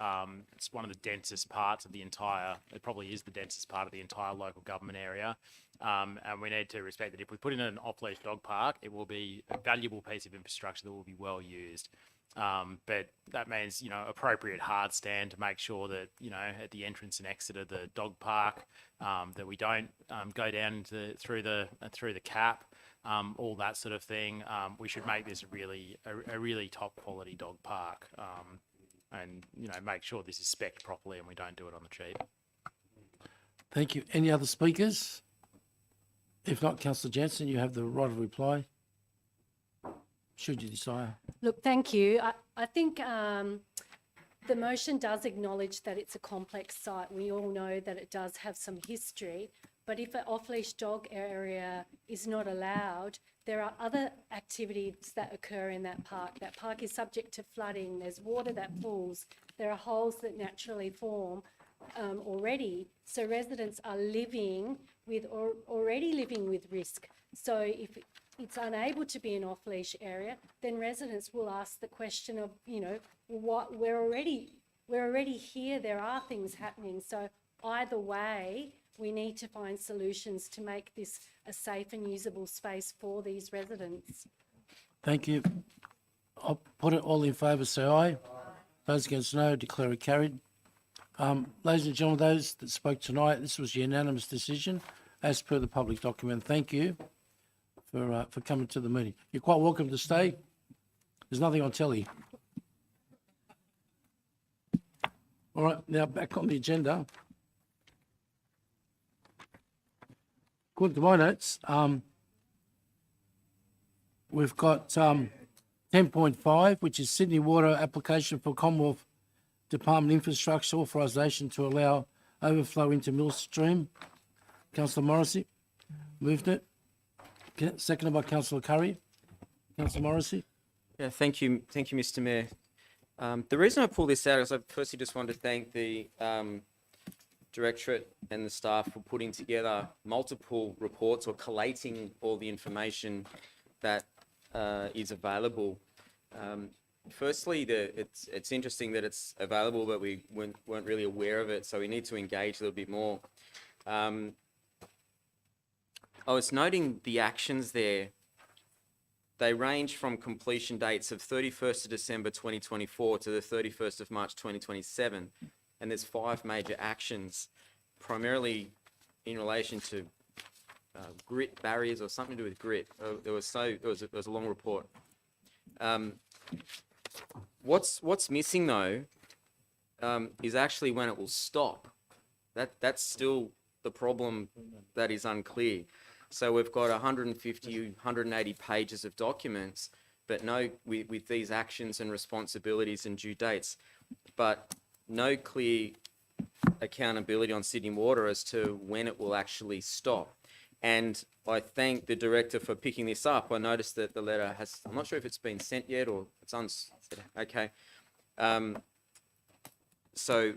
It's one of the densest parts of the entire. It probably is the densest part of the entire local government area. And we need to respect that if we put in an off-leash dog park, it will be a valuable piece of infrastructure that will be well used. But that means, you know, appropriate hard stand to make sure that, you know, at the entrance and exit of the dog park, that we don't go down through the cap, all that sort of thing. We should make this a really top quality dog park, and, you know, make sure this is spec'd properly and we don't do it on the cheap. Thank you. Any other speakers? If not, Councillor Jansen, you have the right of reply, should you desire. Look, thank you. I think the motion does acknowledge that it's a complex site. We all know that it does have some history, but if an off-leash dog area is not allowed, there are other activities that occur in that park. That park is subject to flooding. There's water that pools. There are holes that naturally form already. So residents are already living with risk. So if it's unable to be an off-leash area, then residents will ask the question of, you know, what we're already here. There are things happening. So either way, we need to find solutions to make this a safe and usable space for these residents. Thank you. I'll put it all in favour, say aye. Those against no, declare it carried. Ladies and gentlemen, those that spoke tonight, this was a unanimous decision as per the public document. Thank you for coming to the meeting. You're quite welcome to stay. There's nothing on telly. All right, now back on the agenda. According to my notes, we've got 10.5, which is Sydney Water application for Commonwealth Department Infrastructure authorisation to allow overflow into Mill Stream. Councillor Morrissey moved it. Seconded by Councillor Curry. Councillor Morrissey. Yeah, thank you, Mr. Mayor. The reason I pull this out is I firstly just want to thank the Directorate and the staff for putting together multiple reports or collating all the information that is available. Firstly, it's interesting that it's available, but we weren't really aware of it, so we need to engage a little bit more. I was noting the actions there. They range from completion dates of 31st of December 2024 to the 31st of March 2027, and there's 5 major actions, primarily in relation to grit barriers or something to do with grit. There was a long report. What's missing though is actually when it will stop. That's still the problem that is unclear. So we've got 150, 180 pages of documents, but no, with these actions and responsibilities and due dates, but no clear accountability on Sydney Water as to when it will actually stop. And I thank the director for picking this up. I noticed that the letter has, I'm not sure if it's been sent yet or it's okay. So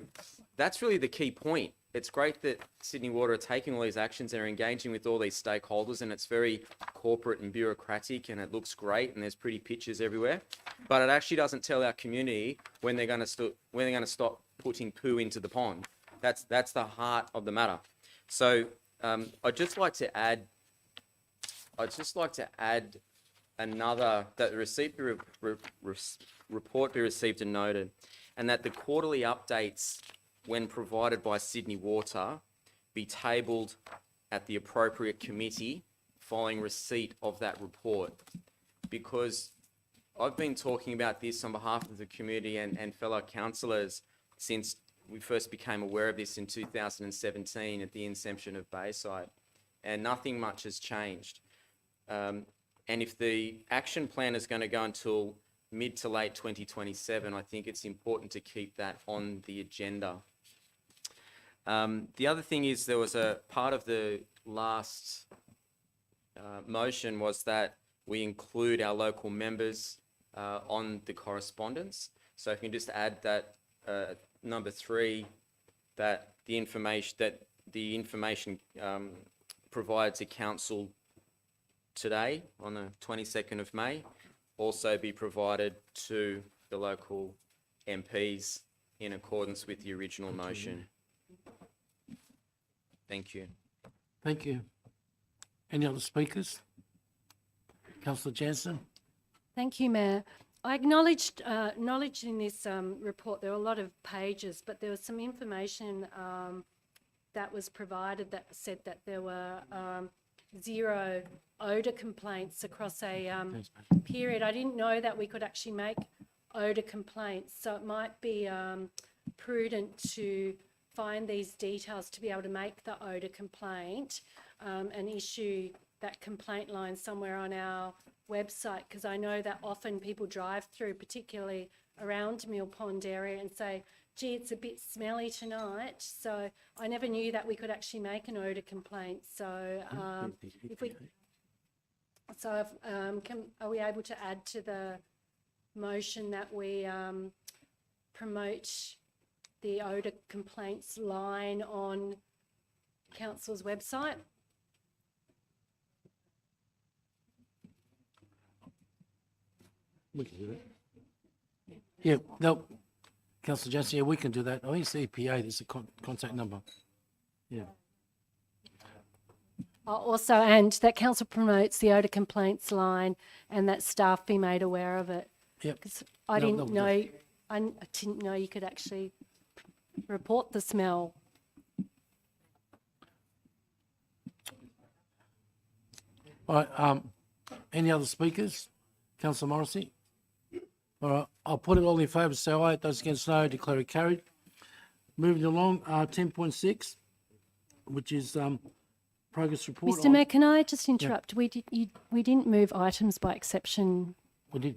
that's really the key point. It's great that Sydney Water are taking all these actions and are engaging with all these stakeholders, and it's very corporate and bureaucratic, and it looks great, and there's pretty pictures everywhere. But it actually doesn't tell our community when they're going to stop putting poo into the pond. That's the heart of the matter. So I'd just like to add another, that the report be received and noted, and that the quarterly updates, when provided by Sydney Water, be tabled at the appropriate committee following receipt of that report. Because I've been talking about this on behalf of the community and fellow councillors since we first became aware of this in 2017 at the inception of Bayside, and nothing much has changed. And if the action plan is going to go until mid to late 2027, I think it's important to keep that on the agenda. The other thing is, there was a part of the last motion was that we include our local members on the correspondence. So if you can just add that number 3, that the information provided to council today on the 22nd of May also be provided to the local MPs in accordance with the original motion. Thank you. Thank you. Any other speakers? Councillor Jansen. Thank you, Mayor. I acknowledged in this report there are a lot of pages, but there was some information that was provided that said that there were 0 odour complaints across a period. I didn't know that we could actually make odour complaints, so it might be prudent to find these details to be able to make the odour complaint and issue that complaint line somewhere on our website, because I know that often people drive through, particularly around Mill Pond area, and say, gee, it's a bit smelly tonight. So I never knew that we could actually make an odour complaint. So are we able to add to the motion that we promote the odour complaints line on council's website? We can do that. Yeah, no, Councillor Jansen, yeah, we can do that. I think it's the EPA, there's a contact number. Yeah. Also, and that council promotes the odour complaints line and that staff be made aware of it. Yep. Because I didn't know you could actually report the smell. All right, any other speakers? Councillor Morrissey? All right, I'll put it all in favour, say aye. Those against no, declare it carried. Moving along, 10.6, which is progress report. Mr. Mayor, can I just interrupt? We didn't move items by exception. We did.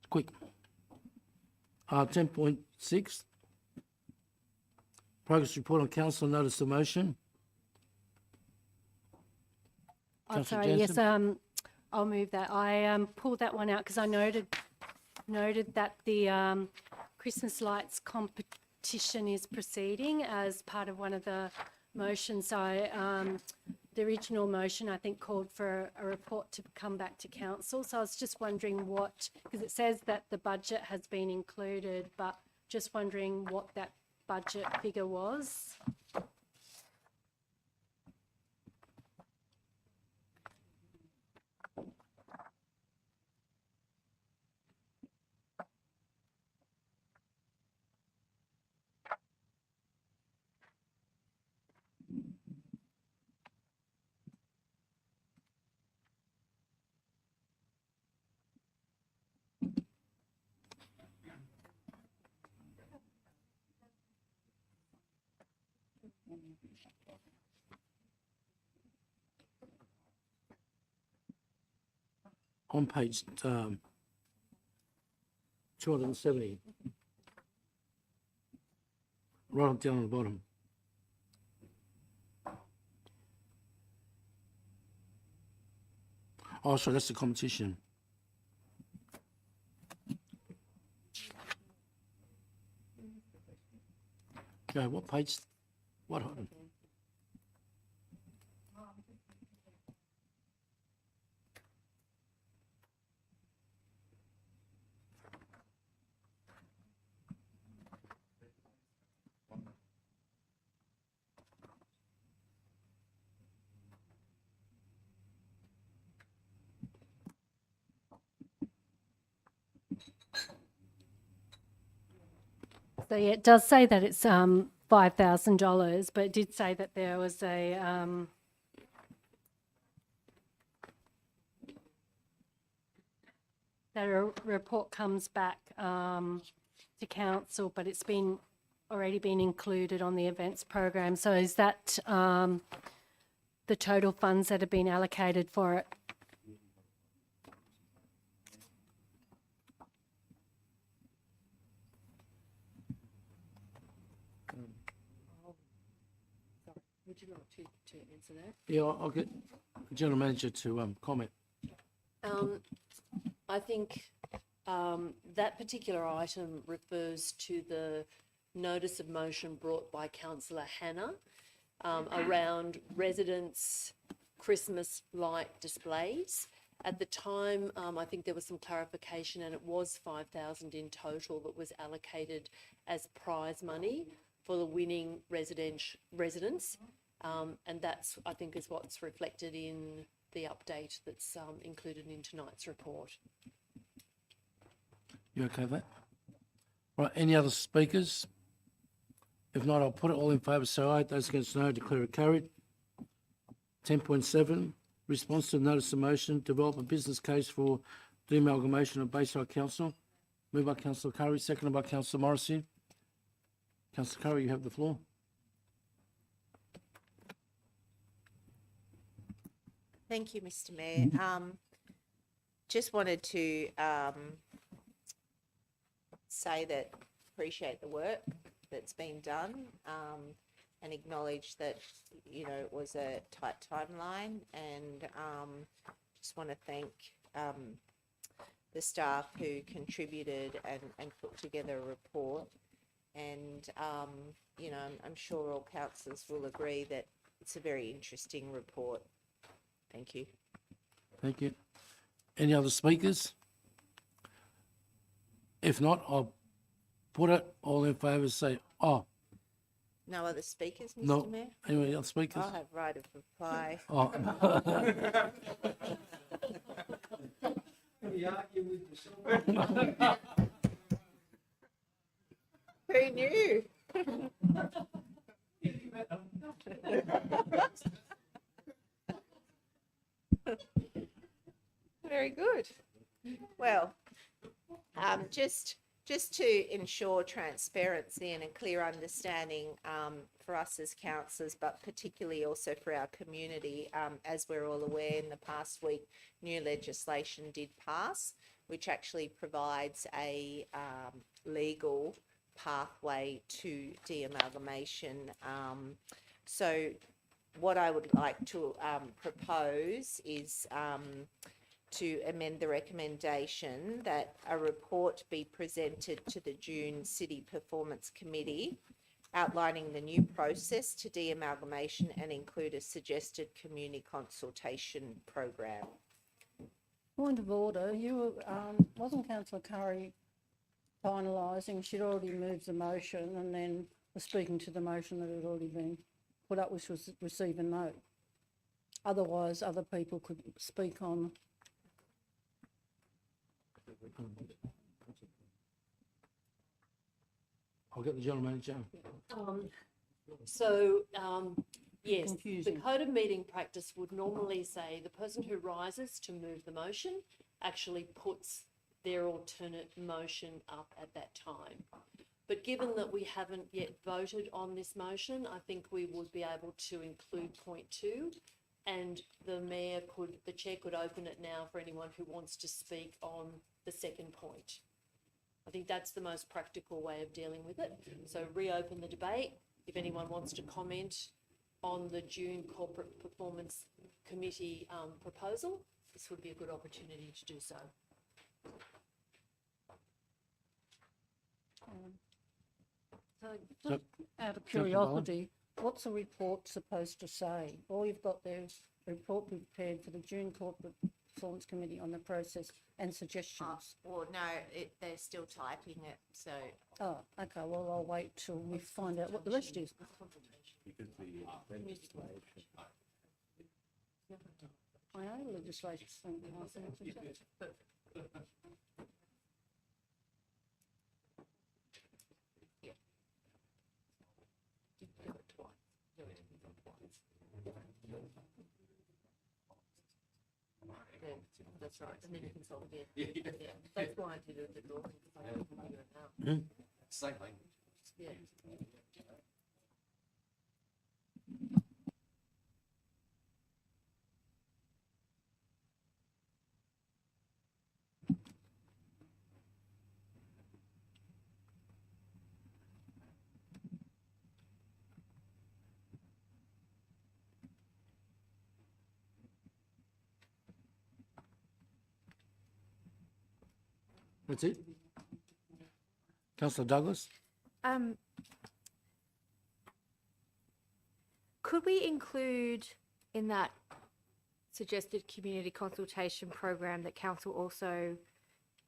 Quick. 10.6, progress report on council notice of motion. Oh, Councillor sorry, yes, Jansen? I'll move that. I pulled that one out because I noted that the Christmas lights competition is proceeding as part of one of the motions. So the original motion, I think, called for a report to come back to council. So I was just wondering what, because it says that the budget has been included, but just wondering what that budget figure was. On page 270. Right down on the bottom. Oh, sorry, that's the competition. Okay, what page? What item? So yeah, it does say that it's $5,000, but it did say that there was a that a report comes back to council, but it's already been included on the events program. So is that the total funds that have been allocated for it? Would you like to answer that? Yeah, I'll get the general manager to comment. I think that particular item refers to the notice of motion brought by Councillor Hannah around residents' Christmas light displays. At the time, I think there was some clarification, and it was 5,000 in total that was allocated as prize money for the winning residents. And that's, I think, is what's reflected in the update that's included in tonight's report. You okay with that? Right, any other speakers? If not, I'll put it all in favour, say aye. Those against no, declare it carried. 10.7, response to the notice of motion, develop a business case for the amalgamation of Bayside Council. Moved by Councillor Curry, seconded by Councillor Morrissey. Councillor Curry, you have the floor. Thank you, Mr. Mayor. Just wanted to say that appreciate the work that's been done and acknowledge that, you know, it was a tight timeline, and just want to thank the staff who contributed and put together a report. And, you know, I'm sure all councillors will agree that it's a very interesting report. Thank you. Thank you. Any other speakers? If not, I'll put it all in favour, say, oh, No other speakers, Mr. no. Mayor? Any other speakers? I'll have right of reply. Oh. Who knew? Very good. Well, just to ensure transparency and a clear understanding for us as councillors, but particularly also for our community, as we're all aware, in the past week, new legislation did pass, which actually provides a legal pathway to de-amalgamation. So what I would like to propose is to amend the recommendation that a report be presented to the June City Performance Committee outlining the new process to de-amalgamation and include a suggested community consultation program. Point of order, you were, wasn't councillor Curry finalising? She'd already moved the motion and then was speaking to the motion that had already been put up, which was receive and note. Otherwise, other people could speak on. I'll get the general manager. Yes, the Confusing. code of meeting practice would normally say the person who rises to move the motion actually puts their alternate motion up at that time. But given that we haven't yet voted on this motion, I think we would be able to include point 2, and the chair could open it now for anyone who wants to speak on the second point. I think that's the most practical way of dealing with it. So reopen the debate. If anyone wants to comment on the June Corporate Performance Committee proposal, this would be a good opportunity to do so. So just out of curiosity, what's a report supposed to say? All you've got there is a report prepared for the June Corporate Performance Committee on the process and suggestions. Well, no, they're still typing it, so. Oh, okay, well, I'll wait till we find out what the rest is. I know legislation. That's right, and then you can solve again. Yeah, that's why I did it at the door, because I couldn't figure it out. Same language. Yeah. That's it? Councillor Douglas? Could we include in that suggested community consultation program that council also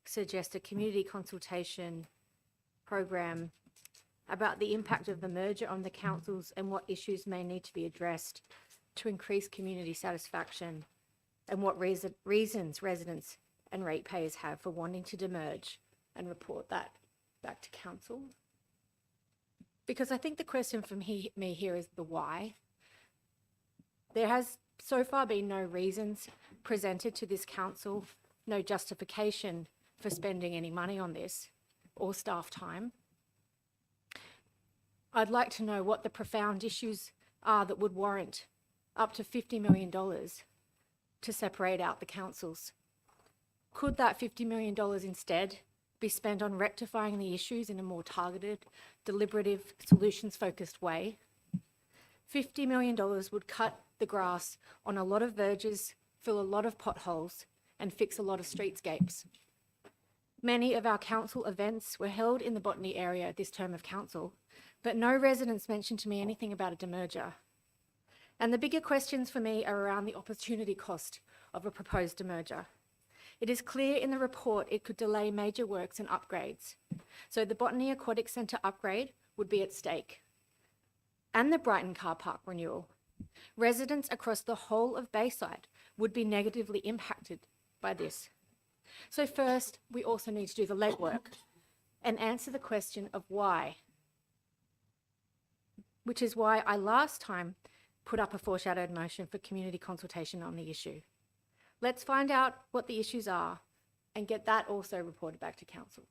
suggest a community consultation program about the impact of the merger on the councils and what issues may need to be addressed to increase community satisfaction, and what reasons residents and ratepayers have for wanting to demerge, and report that back to council? Because I think the question for me here is the why. There has so far been no reasons presented to this council, no justification for spending any money on this or staff time. I'd like to know what the profound issues are that would warrant up to $50 million to separate out the councils. Could that $50 million instead be spent on rectifying the issues in a more targeted, deliberative, solutions-focused way? $50 million would cut the grass on a lot of verges, fill a lot of potholes, and fix a lot of streetscapes. Many of our council events were held in the Botany area this term of council, but no residents mentioned to me anything about a demerger. And the bigger questions for me are around the opportunity cost of a proposed demerger. It is clear in the report it could delay major works and upgrades. So the Botany Aquatic Centre upgrade would be at stake, and the Brighton car park renewal. Residents across the whole of Bayside would be negatively impacted by this. So first, we also need to do the legwork and answer the question of why which is why I last time put up a foreshadowed motion for community consultation on the issue. Let's find out what the issues are and get that also reported back to council.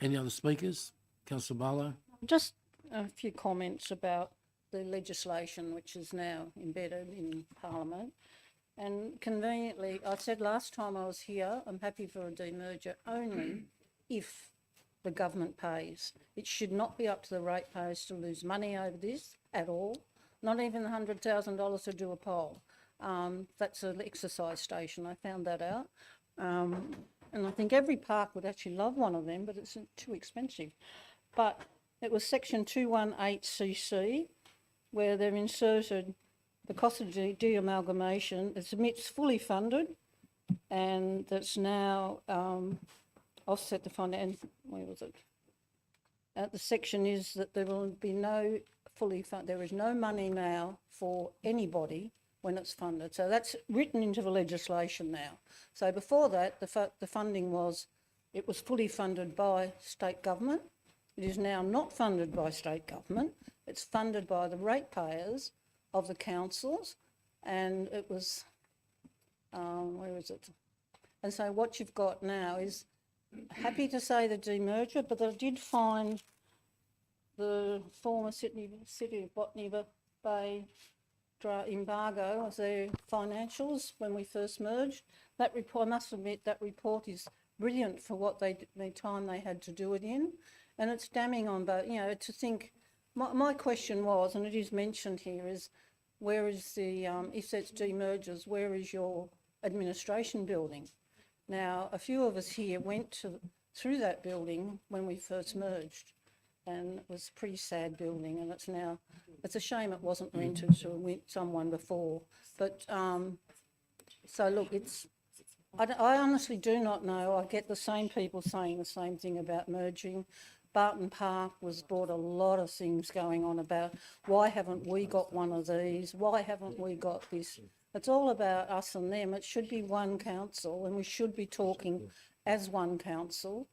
Any other speakers? Councillor Barlow? Just a few comments about the legislation which is now embedded in Parliament. And conveniently, I said last time I was here, I'm happy for a demerger only if the government pays. It should not be up to the ratepayers to lose money over this at all, not even the $100,000 to do a poll. That's an exercise station, I found that out. And I think every park would actually love one of them, but it's too expensive. But it was section 218CC, where they've inserted the cost of de-amalgamation. It's admits fully funded, and that's now offset the fund. And where was it? The section is that there will be no fully funded. There is no money now for anybody when it's funded. So that's written into the legislation now. So before that, the funding was, it was fully funded by state government. It is now not funded by state government. It's funded by the ratepayers of the councils, and it was, where is it? And so what you've got now is, happy to say the demerger, but I did find the former City of Botany Bay embargo as their financials when we first merged. That report, I must admit, that report is brilliant for what the time they had to do it in, and it's damning on both. You know, to think. My question was, and it is mentioned here, is where is the if it's demergers, where is your administration building? Now, a few of us here went through that building when we first merged, and it was a pretty sad building, and it's a shame it wasn't rented to someone before. But so look, I honestly do not know. I get the same people saying the same thing about merging. Barton Park was brought a lot of things going on about why haven't we got one of these? Why haven't we got this? It's all about us and them. It should be one council, and we should be talking as one council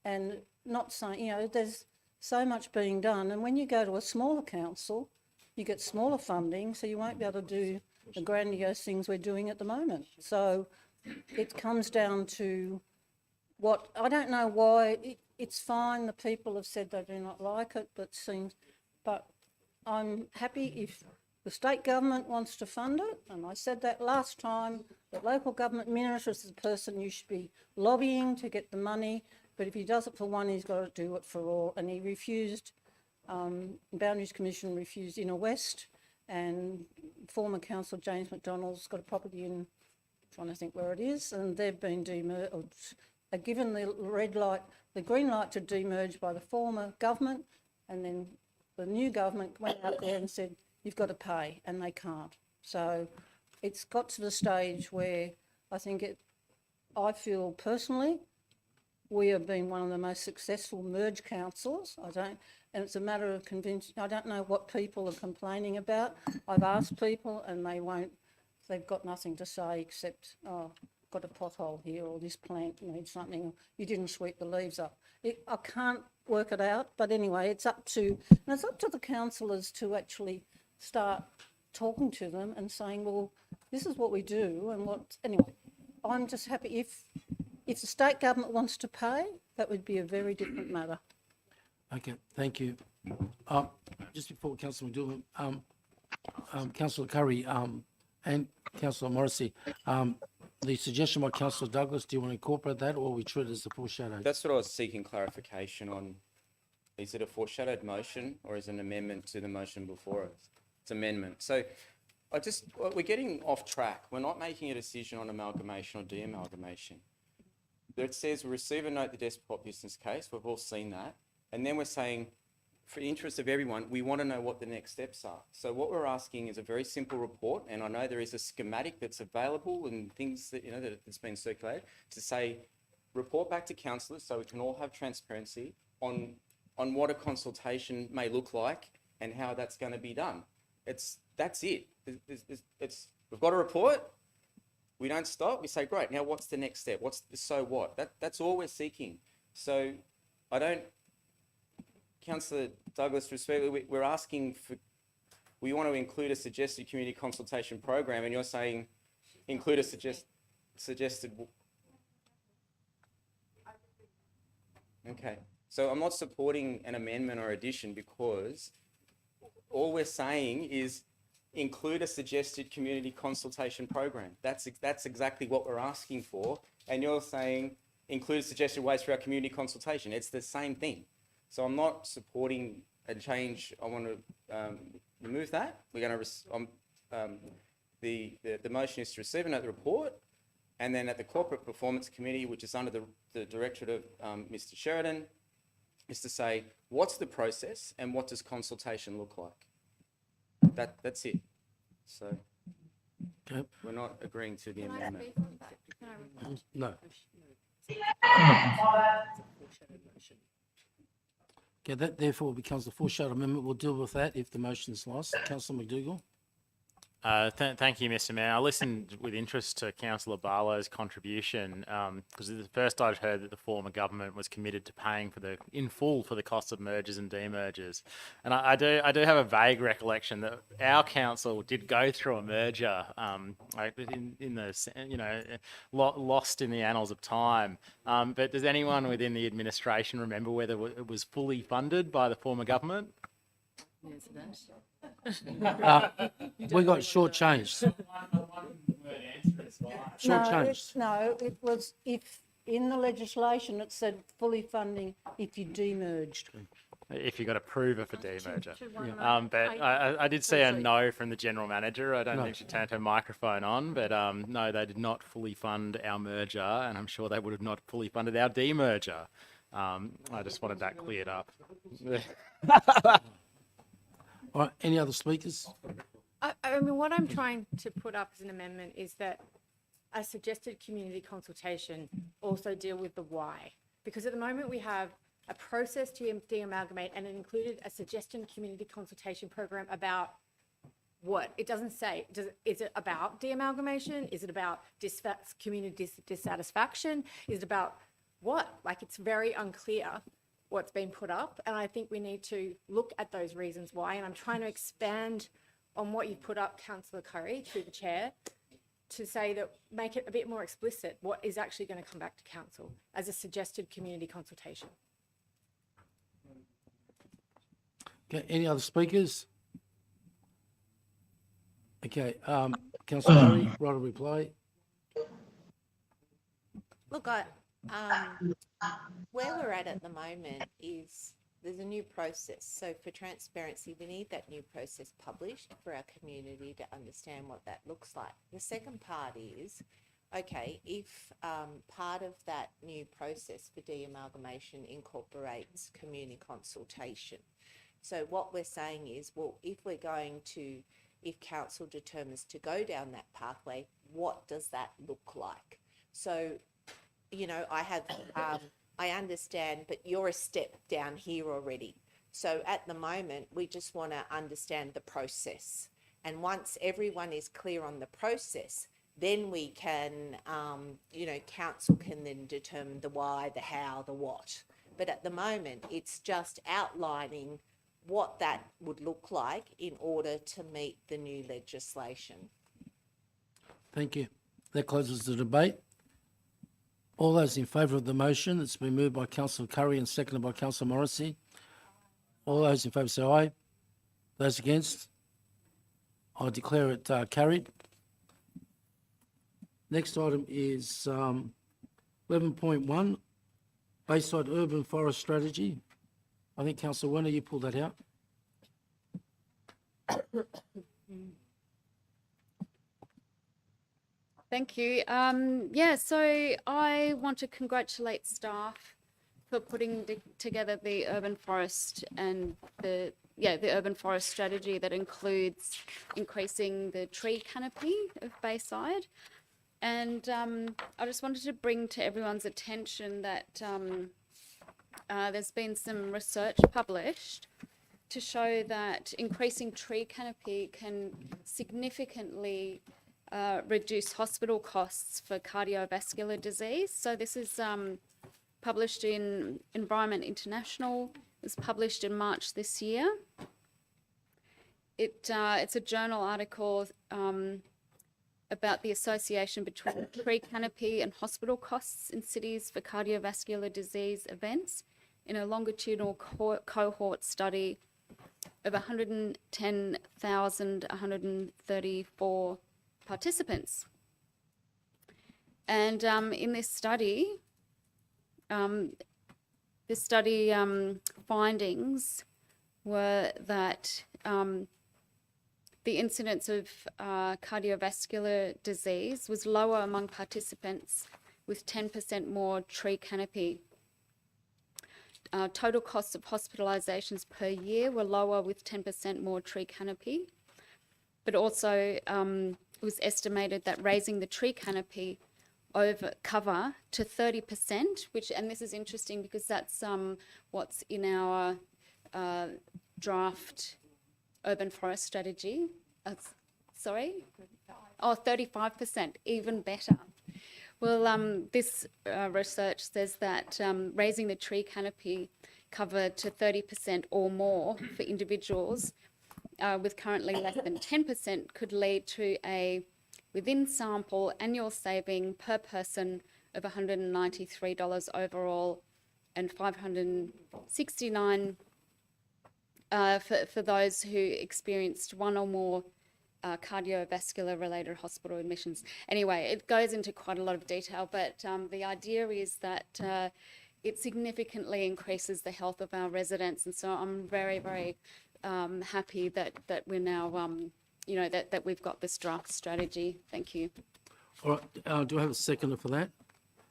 and not saying, you know, there's so much being done. And when you go to a smaller council, you get smaller funding, so you won't be able to do the grandiose things we're doing at the moment. So it comes down to what, I don't know why, it's fine, the people have said they do not like it, but I'm happy if the state government wants to fund it, and I said that last time, the local government minister is the person you should be lobbying to get the money, but if he does it for one, he's got to do it for all, and he refused, Boundaries Commission refused Inner West, and former councillor James McDonald's got a property in, I'm trying to think where it is, and they've been given the red light, the green light to demerge by the former government, and then the new government went out there and said, you've got to pay, and they can't. So it's got to the stage where I feel personally, we have been one of the most successful merged councils. And it's a matter of convincing, I don't know what people are complaining about. I've asked people and they've got nothing to say except, oh, got a pothole here, or this plant needs something, you didn't sweep the leaves up. I can't work it out, but anyway, it's up to the councillors to actually start talking to them and saying, well, this is what we do, and anyway, I'm just happy if the state government wants to pay, that would be a very different matter. Okay, thank you. Just before Councillor McDougall, Councillor Curry and Councillor Morrissey, the suggestion by Councillor Douglas, do you want to incorporate that, or we treat it as a foreshadowed? That's what I was seeking clarification on. Is it a foreshadowed motion or is it an amendment to the motion before us? It's amendment. So we're getting off track. We're not making a decision on amalgamation or de-amalgamation. It says we receive and note the Despot business case. We've all seen that. And then we're saying, for the interest of everyone, we want to know what the next steps are. So what we're asking is a very simple report, and I know there is a schematic that's available and things that, that's been circulated, to say, report back to councillors so we can all have transparency on what a consultation may look like and how that's going to be done. That's it. We've got a report. We don't stop. We say, great, now what's the next step? So what? That's all we're seeking. So Councillor Douglas, respectfully, we're asking for, we want to include a suggested community consultation program, and you're saying include a suggested. Okay, so I'm not supporting an amendment or addition because all we're saying is include a suggested community consultation program. That's exactly what we're asking for, and you're saying include suggested ways for our community consultation. It's the same thing. So I'm not supporting a change. I want to remove that. We're going to the motion is to receive and note the report, and then at the Corporate Performance Committee, which is under the directorate of Mr. Sheridan, is to say what's the process and what does consultation look like. That's it. So Okay. we're not agreeing to the amendment. No. Okay, that therefore becomes the foreshadow amendment. We'll deal with that if the motion is lost. Councillor McDougall. Thank you, Mr. Mayor. I listened with interest to Councillor Barlow's contribution because it's the first I'd heard that the former government was committed to paying in full for the cost of mergers and demergers. And I do have a vague recollection that our council did go through a merger in the lost in the annals of time. But does anyone within the administration remember whether it was fully funded by the former government? We got shortchanged. Shortchanged. No, it was if in the legislation it said fully funding if you demerged. If you got approval for demerger. But I did see a no from the general manager. I don't think she turned her microphone on, but no, they did not fully fund our merger, and I'm sure they would have not fully funded our demerger. I just wanted that cleared up. All right, any other speakers? I mean, what I'm trying to put up as an amendment is that a suggested community consultation also deal with the why. Because at the moment we have a process to de-amalgamate, and it included a suggestion community consultation program about what? It doesn't say. Is it about de-amalgamation? Is it about community dissatisfaction? Is it about what? Like, it's very unclear what's been put up, and I think we need to look at those reasons why, and I'm trying to expand on what you've put up, Councillor Curry, through the chair, to say that make it a bit more explicit what is actually going to come back to council as a suggested community consultation. Okay, any other speakers? Okay, Councillor Curry, right of reply. Look, where we're at the moment is there's a new process. So for transparency, we need that new process published for our community to understand what that looks like. The second part is, okay, if part of that new process for de-amalgamation incorporates community consultation. So what we're saying is, well, if council determines to go down that pathway, what does that look like? So, you know, I understand, but you're a step down here already. So at the moment, we just want to understand the process. And once everyone is clear on the process, then we can, council can then determine the why, the how, the what. But at the moment, it's just outlining what that would look like in order to meet the new legislation. Thank you. That closes the debate. All those in favour of the motion, it's been moved by Councillor Curry and seconded by Councillor Morrissey. All those in favour say aye. Those against? I declare it carried. Next item is 11.1, Bayside Urban Forest Strategy. I think Councillor Werner, you pulled that out. Thank you. So I want to congratulate staff for putting together the urban forest and the urban forest strategy that includes increasing the tree canopy of Bayside. And I just wanted to bring to everyone's attention that there's been some research published to show that increasing tree canopy can significantly reduce hospital costs for cardiovascular disease. So this is published in Environment International, It was published in March this year. It's a journal article about the association between tree canopy and hospital costs in cities for cardiovascular disease events in a longitudinal cohort study of 110,134 participants. And in this study, findings were that the incidence of cardiovascular disease was lower among participants with 10% more tree canopy. Total costs of hospitalizations per year were lower with 10% more tree canopy, but also it was estimated that raising the tree canopy over cover to 30%, and this is interesting because that's what's in our draft urban forest strategy. Sorry? 35%, even better. Well, this research says that raising the tree canopy cover to 30% or more for individuals with currently less than 10% could lead to a within sample annual saving per person of $193 overall and $569 for those who experienced one or more cardiovascular related hospital admissions. Anyway, it goes into quite a lot of detail, but the idea is that it significantly increases the health of our residents. And so I'm very, very happy that we're now, that we've got this draft strategy. Thank you. All right, do I have a seconder for that?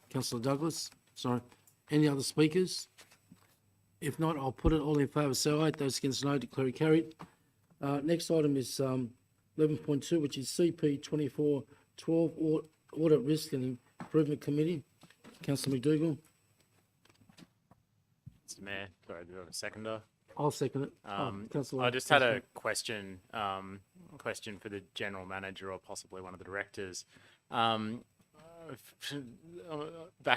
Councillor Douglas, sorry. Any other speakers? If not, I'll put it all in favour, say aye. Those against no, declare it carried. Next item is 11.2, which is CP 2412 Audit Risk and Improvement Committee. Councillor McDougall. Mr. Mayor, sorry, do you have a seconder? I'll second it. Councillor. I just had a question for the general manager or possibly one of the directors. Back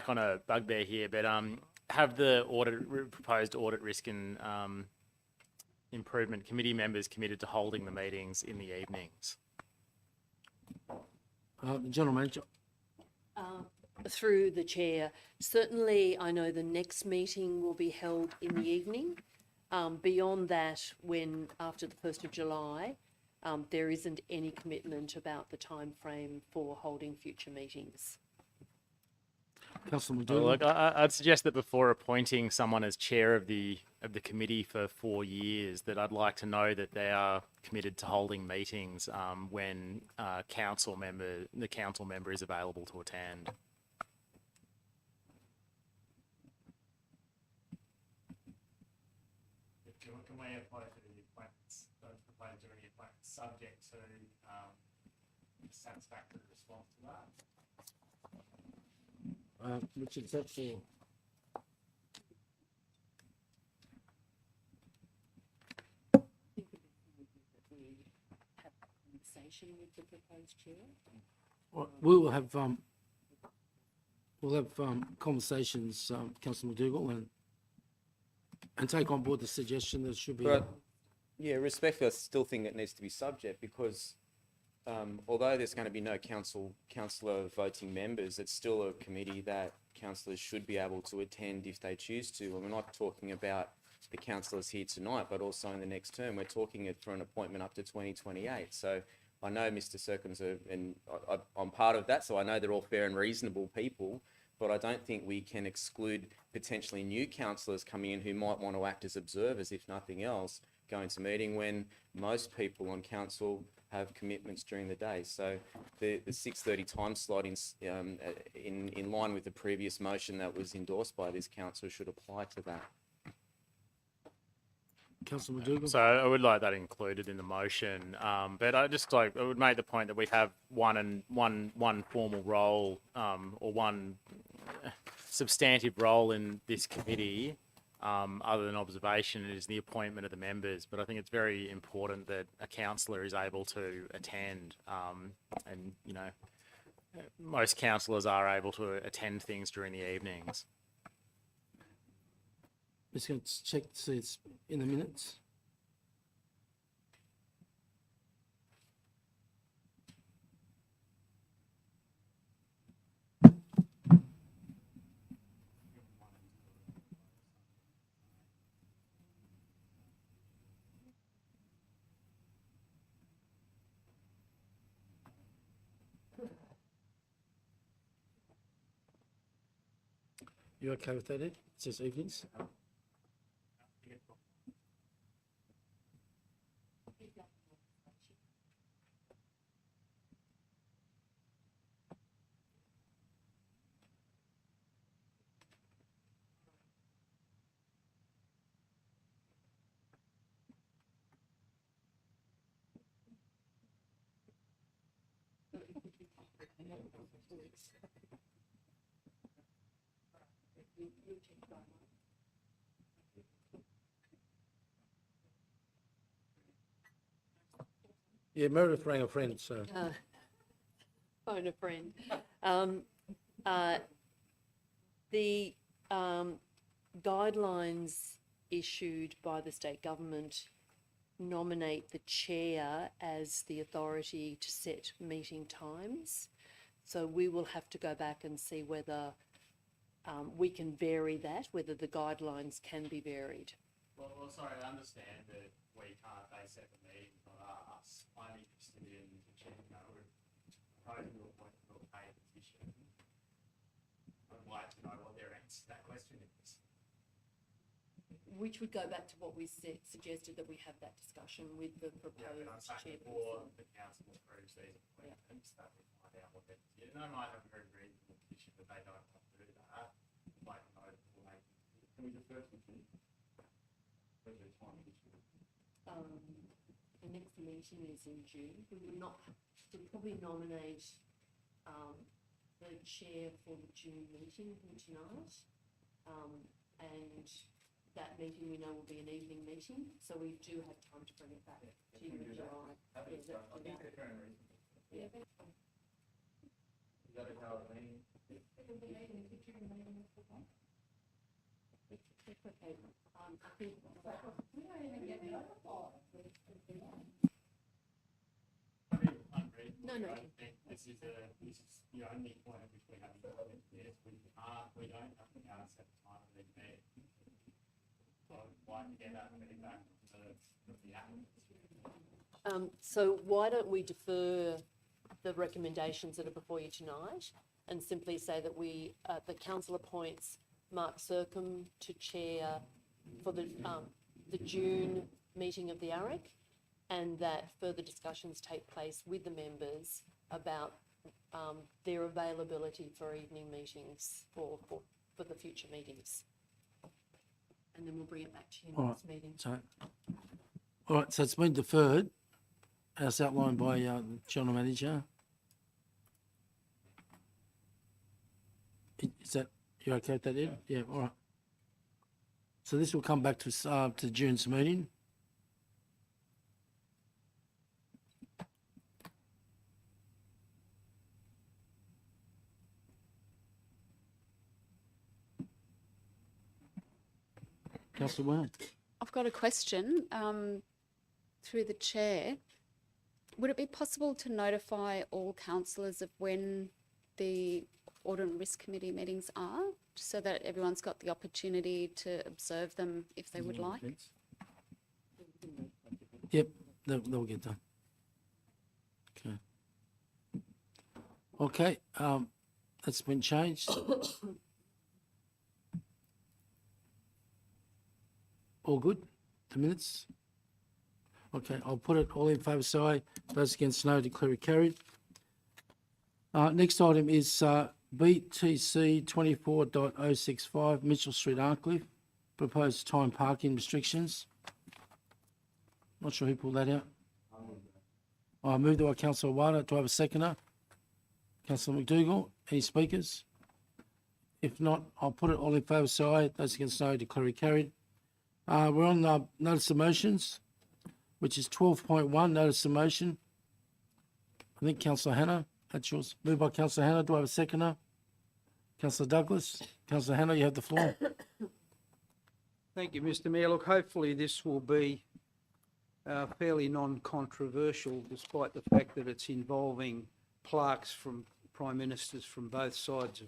on a bugbear here, but have the proposed audit risk and improvement committee members committed to holding the meetings in the evenings? The general manager. Through the chair, certainly I know the next meeting will be held in the evening. Beyond that, when after the 1st of July, there isn't any commitment about the time frame for holding future meetings. Councillor Well, McDougall. look, I'd suggest that before appointing someone as chair of the committee for 4 years, that I'd like to know that they are committed to holding meetings when the council member is available to attend. Can we apply for the appointments, propose to any appointments subject to satisfactory response to that? Richard, that's for. Have a conversation with the proposed chair. We will have conversations, Councillor McDougall, and take on board the suggestion that should be. But, yeah, respectfully, I still think it needs to be subject because although there's going to be no councillor voting members, it's still a committee that councillors should be able to attend if they choose to. And we're not talking about the councillors here tonight, but also in the next term. We're talking it for an appointment up to 2028. So I know Mr. Serkins, and I'm part of that, so I know they're all fair and reasonable people, but I don't think we can exclude potentially new councillors coming in who might want to act as observers, if nothing else, going to meeting when most people on council have commitments during the day. So the 6:30 time slot in line with the previous motion that was endorsed by this council should apply to that. Councillor McDougall. So I would like that included in the motion, but I would make the point that we have one formal role or one substantive role in this committee, other than observation, is the appointment of the members. But I think it's very important that a councillor is able to attend, and most councillors are able to attend things during the evenings. Just going to check to see it's in the minutes. You okay with that, Ed? It says evenings. Yeah, Meredith rang a friend, so. Phone a friend. The guidelines issued by the state government nominate the chair as the authority to set meeting times. So we will have to go back and see whether we can vary that, whether the guidelines can be varied. Well, sorry, I understand that we can't, they set the meeting, not us. I'm interested in, proposing to appoint a paid position. I'd like to know what their answer to that question is. Which would go back to what we suggested, that we have that discussion with the proposed chairperson. The council approves these appointments, that we find out what their position. They might have a very reasonable position, but they don't want to do that. I'd like to know before they, can we defer to the The next meeting is in June. We would probably nominate the chair for the June meeting tonight. And that meeting we know will be an evening meeting, so we do have time to bring it back to you in July. Is that okay with me? It's okay. I think. No. This is the only point at which we have this. We don't have to announce at the time of the meeting. So I'd like to get that feedback from the applicants. So why don't we defer the recommendations that are before you tonight and simply say that the council appoints Mark Sercombe to chair for the June meeting of the AREC, and that further discussions take place with the members about their availability for evening meetings for the future meetings. And then we'll bring it back to you All next meeting. All right, so it's been deferred, as outlined by General Manager. Is that, you okay with that, Ed? Yeah, all right. So this will come back to June's meeting. Councillor Wayne. I've got a question through the chair. Would it be possible to notify all councillors of when the Audit and Risk Committee meetings are, so that everyone's got the opportunity to observe them if they would like? Yep, they'll get done. Okay. Okay, that's been changed. All good? The minutes? Okay, I'll put it all in favour, say aye. Those against, no. Declare it carried. Next item is BTC 24.065 Mitchell Street, Arncliffe. Proposed time parking restrictions. Not sure who pulled that out. I move by Councillor Wada. Do I have a seconder? Councillor McDougall. Any speakers? If not, I'll put it all in favour, say aye. Those against, no. Declare it carried. We're on notice of motions, which is 12.1, notice of motion. I think Councillor Hannah, that's yours. Moved by Councillor Hannah. Do I have a seconder? Councillor Douglas. Councillor Hannah, you have the floor. Thank you, Mr Mayor. Look, hopefully this will be fairly non-controversial, despite the fact that it's involving plaques from Prime Ministers from both sides of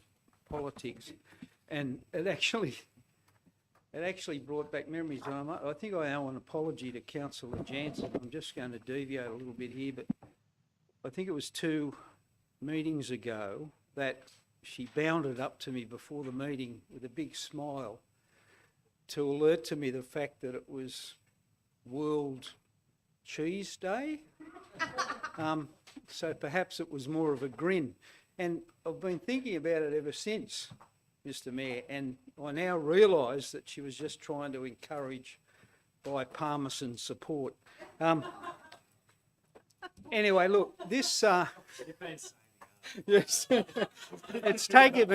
politics. And it actually brought back memories. And I think I owe an apology to Councillor Jansen. I'm just going to deviate a little bit here, but I think it was 2 meetings ago that she bounded up to me before the meeting with a big smile to alert to me the fact that it was World Cheese Day. So perhaps it was more of a grin. And I've been thinking about it ever since, Mr Mayor, and I now realise that she was just trying to encourage bipartisan support. Anyway, look, this... yes, it's taken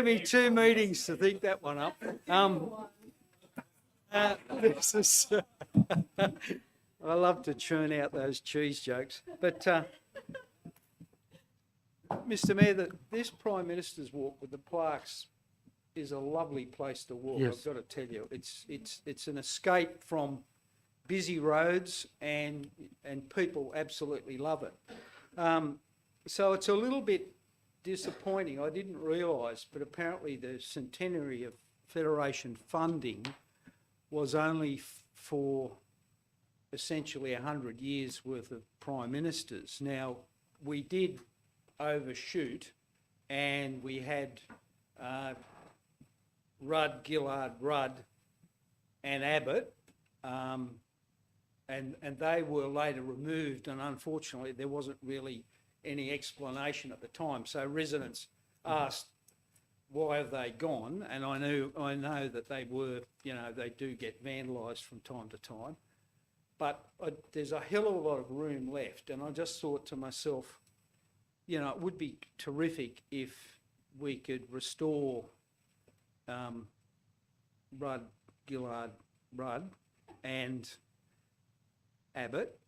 me 2 meetings to think that one up. This is... I love to churn out those cheese jokes. But, Mr Mayor, this Prime Minister's Walk with the plaques is a lovely place to walk, Yes. I've got to tell you. It's an escape from busy roads and people absolutely love it. So it's a little bit disappointing. I didn't realise, but apparently the centenary of Federation funding was only for essentially 100 years worth of Prime Ministers. Now, we did overshoot and we had Rudd, Gillard, Rudd and Abbott, and they were later removed, and unfortunately there wasn't really any explanation at the time. So residents asked, why have they gone? And I know that they were, they do get vandalised from time to time. But there's a hell of a lot of room left. And I just thought to myself, it would be terrific if we could restore Rudd, Gillard, Rudd and Abbott,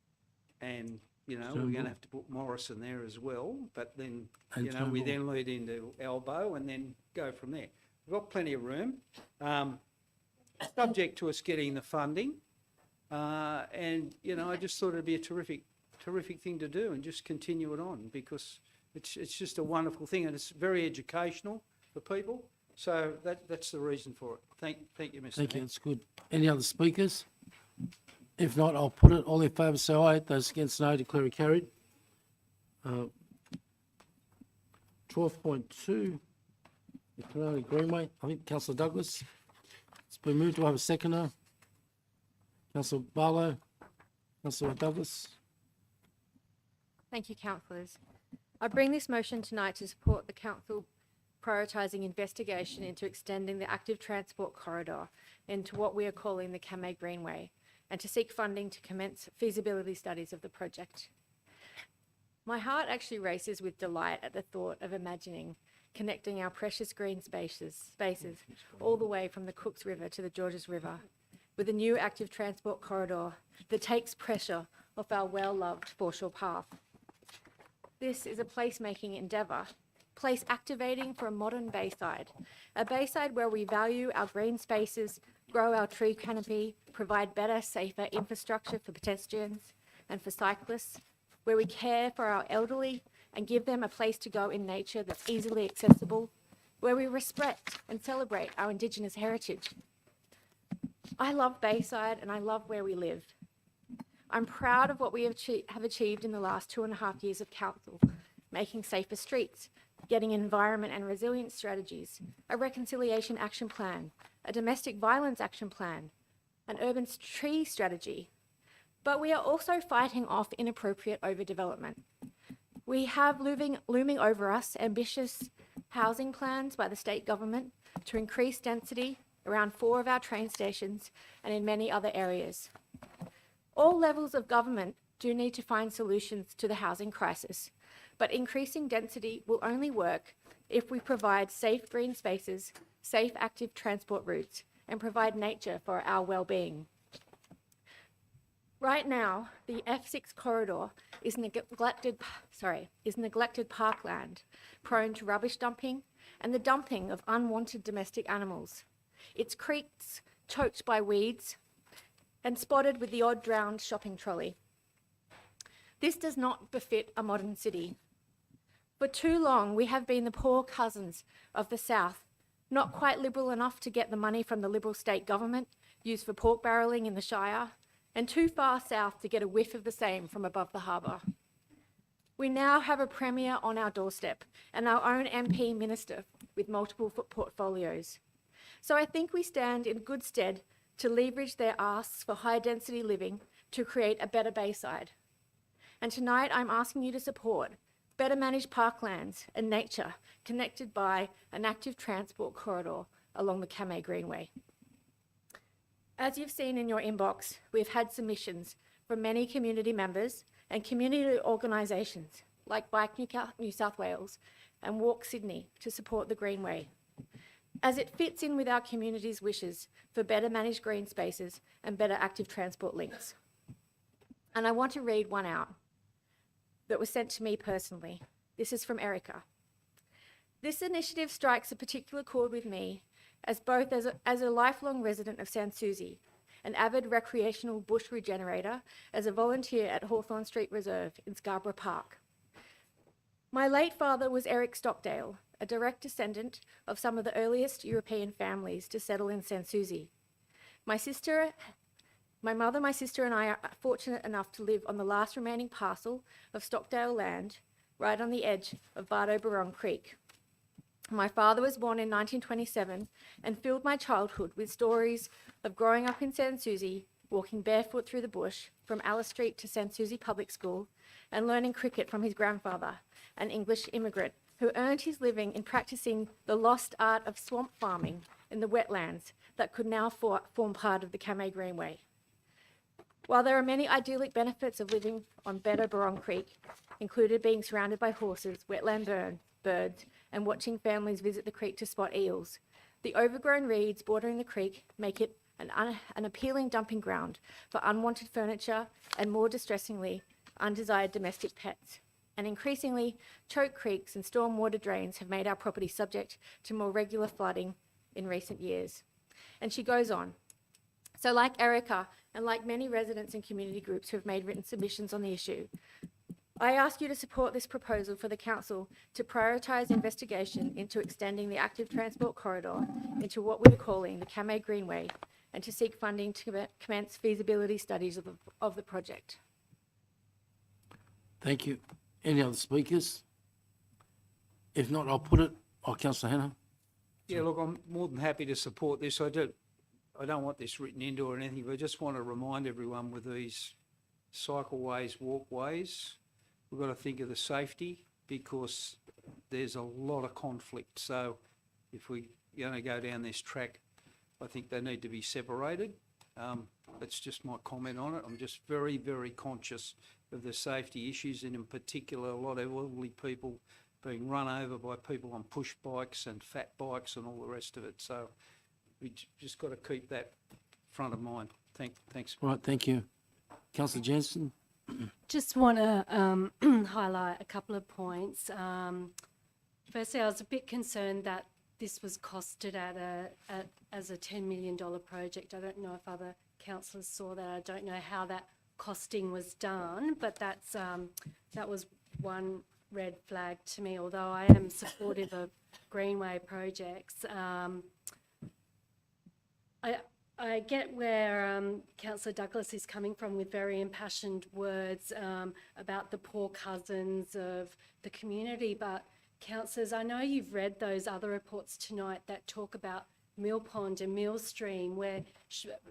and we're going to have to put Morrison there as well, but then we Turnbull. then lead into Elbow and then go from there. We've got plenty of room, subject to us getting the funding, and I just thought it'd be a terrific thing to do and just continue it on, because it's just a wonderful thing and it's very educational for people. So that's the reason for it. Thank you, Mr. Thank you, Mayor. that's good. Any other speakers? If not, I'll put it. All in favour say aye. Those against no, declare it carried. 12.2, the Canary Greenway. I think Councillor Douglas. It's been moved. Do I have a seconder? Councillor Barlow. Councillor Douglas. Thank you, councillors. I bring this motion tonight to support the council prioritising investigation into extending the active transport corridor into what we are calling the Kamay Greenway, and to seek funding to commence feasibility studies of the project. My heart actually races with delight at the thought of imagining connecting our precious green spaces all the way from the Cooks River to the Georges River with a new active transport corridor that takes pressure off our well-loved foreshore path. This is a placemaking endeavour, place activating for a modern Bayside, a Bayside where we value our green spaces, grow our tree canopy, provide better, safer infrastructure for pedestrians and for cyclists, where we care for our elderly and give them a place to go in nature that's easily accessible, where we respect and celebrate our Indigenous heritage. I love Bayside and I love where we live. I'm proud of what we have achieved in the last 2.5 years of council, making safer streets, getting environment and resilience strategies, a reconciliation action plan, a domestic violence action plan, an urban tree strategy. But we are also fighting off inappropriate overdevelopment. We have looming over us ambitious housing plans by the state government to increase density around 4 of our train stations and in many other areas. All levels of government do need to find solutions to the housing crisis, but increasing density will only work if we provide safe green spaces, safe active transport routes, and provide nature for our well-being. Right now, the F6 corridor is neglected parkland, prone to rubbish dumping and the dumping of unwanted domestic animals. its creeks choked by weeds, and spotted with the odd drowned shopping trolley. This does not befit a modern city. For too long, we have been the poor cousins of the South, not quite liberal enough to get the money from the Liberal state government used for pork barrelling in the Shire, and too far south to get a whiff of the same from above the harbour. We now have a Premier on our doorstep and our own MP Minister with multiple portfolios. So I think we stand in good stead to leverage their asks for high density living to create a better Bayside. And tonight I'm asking you to support better managed parklands and nature connected by an active transport corridor along the Kamei Greenway. As you've seen in your inbox, we've had submissions from many community members and community organisations like Bike New South Wales and Walk Sydney to support the Greenway, as it fits in with our community's wishes for better managed green spaces and better active transport links. And I want to read one out that was sent to me personally. This is from Erica. This initiative strikes a particular chord with me as both as a lifelong resident of Sans Souci, an avid recreational bush regenerator, as a volunteer at Hawthorn Street Reserve in Scarborough Park. My late father was Eric Stockdale, a direct descendant of some of the earliest European families to settle in Sans Souci. My mother, my sister and I are fortunate enough to live on the last remaining parcel of Stockdale land, right on the edge of Bardo Barong Creek. My father was born in 1927 and filled my childhood with stories of growing up in Sans Souci, walking barefoot through the bush from Alice Street to Sans Souci Public School, and learning cricket from his grandfather, an English immigrant who earned his living in practicing the lost art of swamp farming in the wetlands that could now form part of the Kamei Greenway. While there are many idyllic benefits of living on Bardo Barong Creek, included being surrounded by horses, wetland birds, and watching families visit the creek to spot eels, the overgrown reeds bordering the creek make it an appealing dumping ground for unwanted furniture and, more distressingly, undesired domestic pets. And increasingly, choke creeks and storm water drains have made our property subject to more regular flooding in recent years. And she goes on. So like Erica, and like many residents and community groups who have made written submissions on the issue, I ask you to support this proposal for the Council to prioritise investigation into extending the active transport corridor into what we're calling the Kamei Greenway, and to seek funding to commence feasibility studies of the project. Thank you. Any other speakers? If not, I'll put it. Councillor Hannah. Yeah, look, I'm more than happy to support this. I don't want this written into or anything, but I just want to remind everyone with these cycleways, walkways, we've got to think of the safety, because there's a lot of conflict. So if we're going to go down this track, I think they need to be separated. That's just my comment on it. I'm just very, very conscious of the safety issues, and in particular, a lot of elderly people being run over by people on push bikes and fat bikes and all the rest of it. So we just got to keep that front of mind. Thanks. Right, thank you. Councillor Jensen. Just want to highlight a couple of points. Firstly, I was a bit concerned that this was costed as a $10 million project. I don't know if other councillors saw that. I don't know how that costing was done, but that was one red flag to me, although I am supportive of Greenway projects. I get where Councillor Douglas is coming from with very impassioned words about the poor cousins of the community, but councillors, I know you've read those other reports tonight that talk about Mill Pond and Mill Stream, where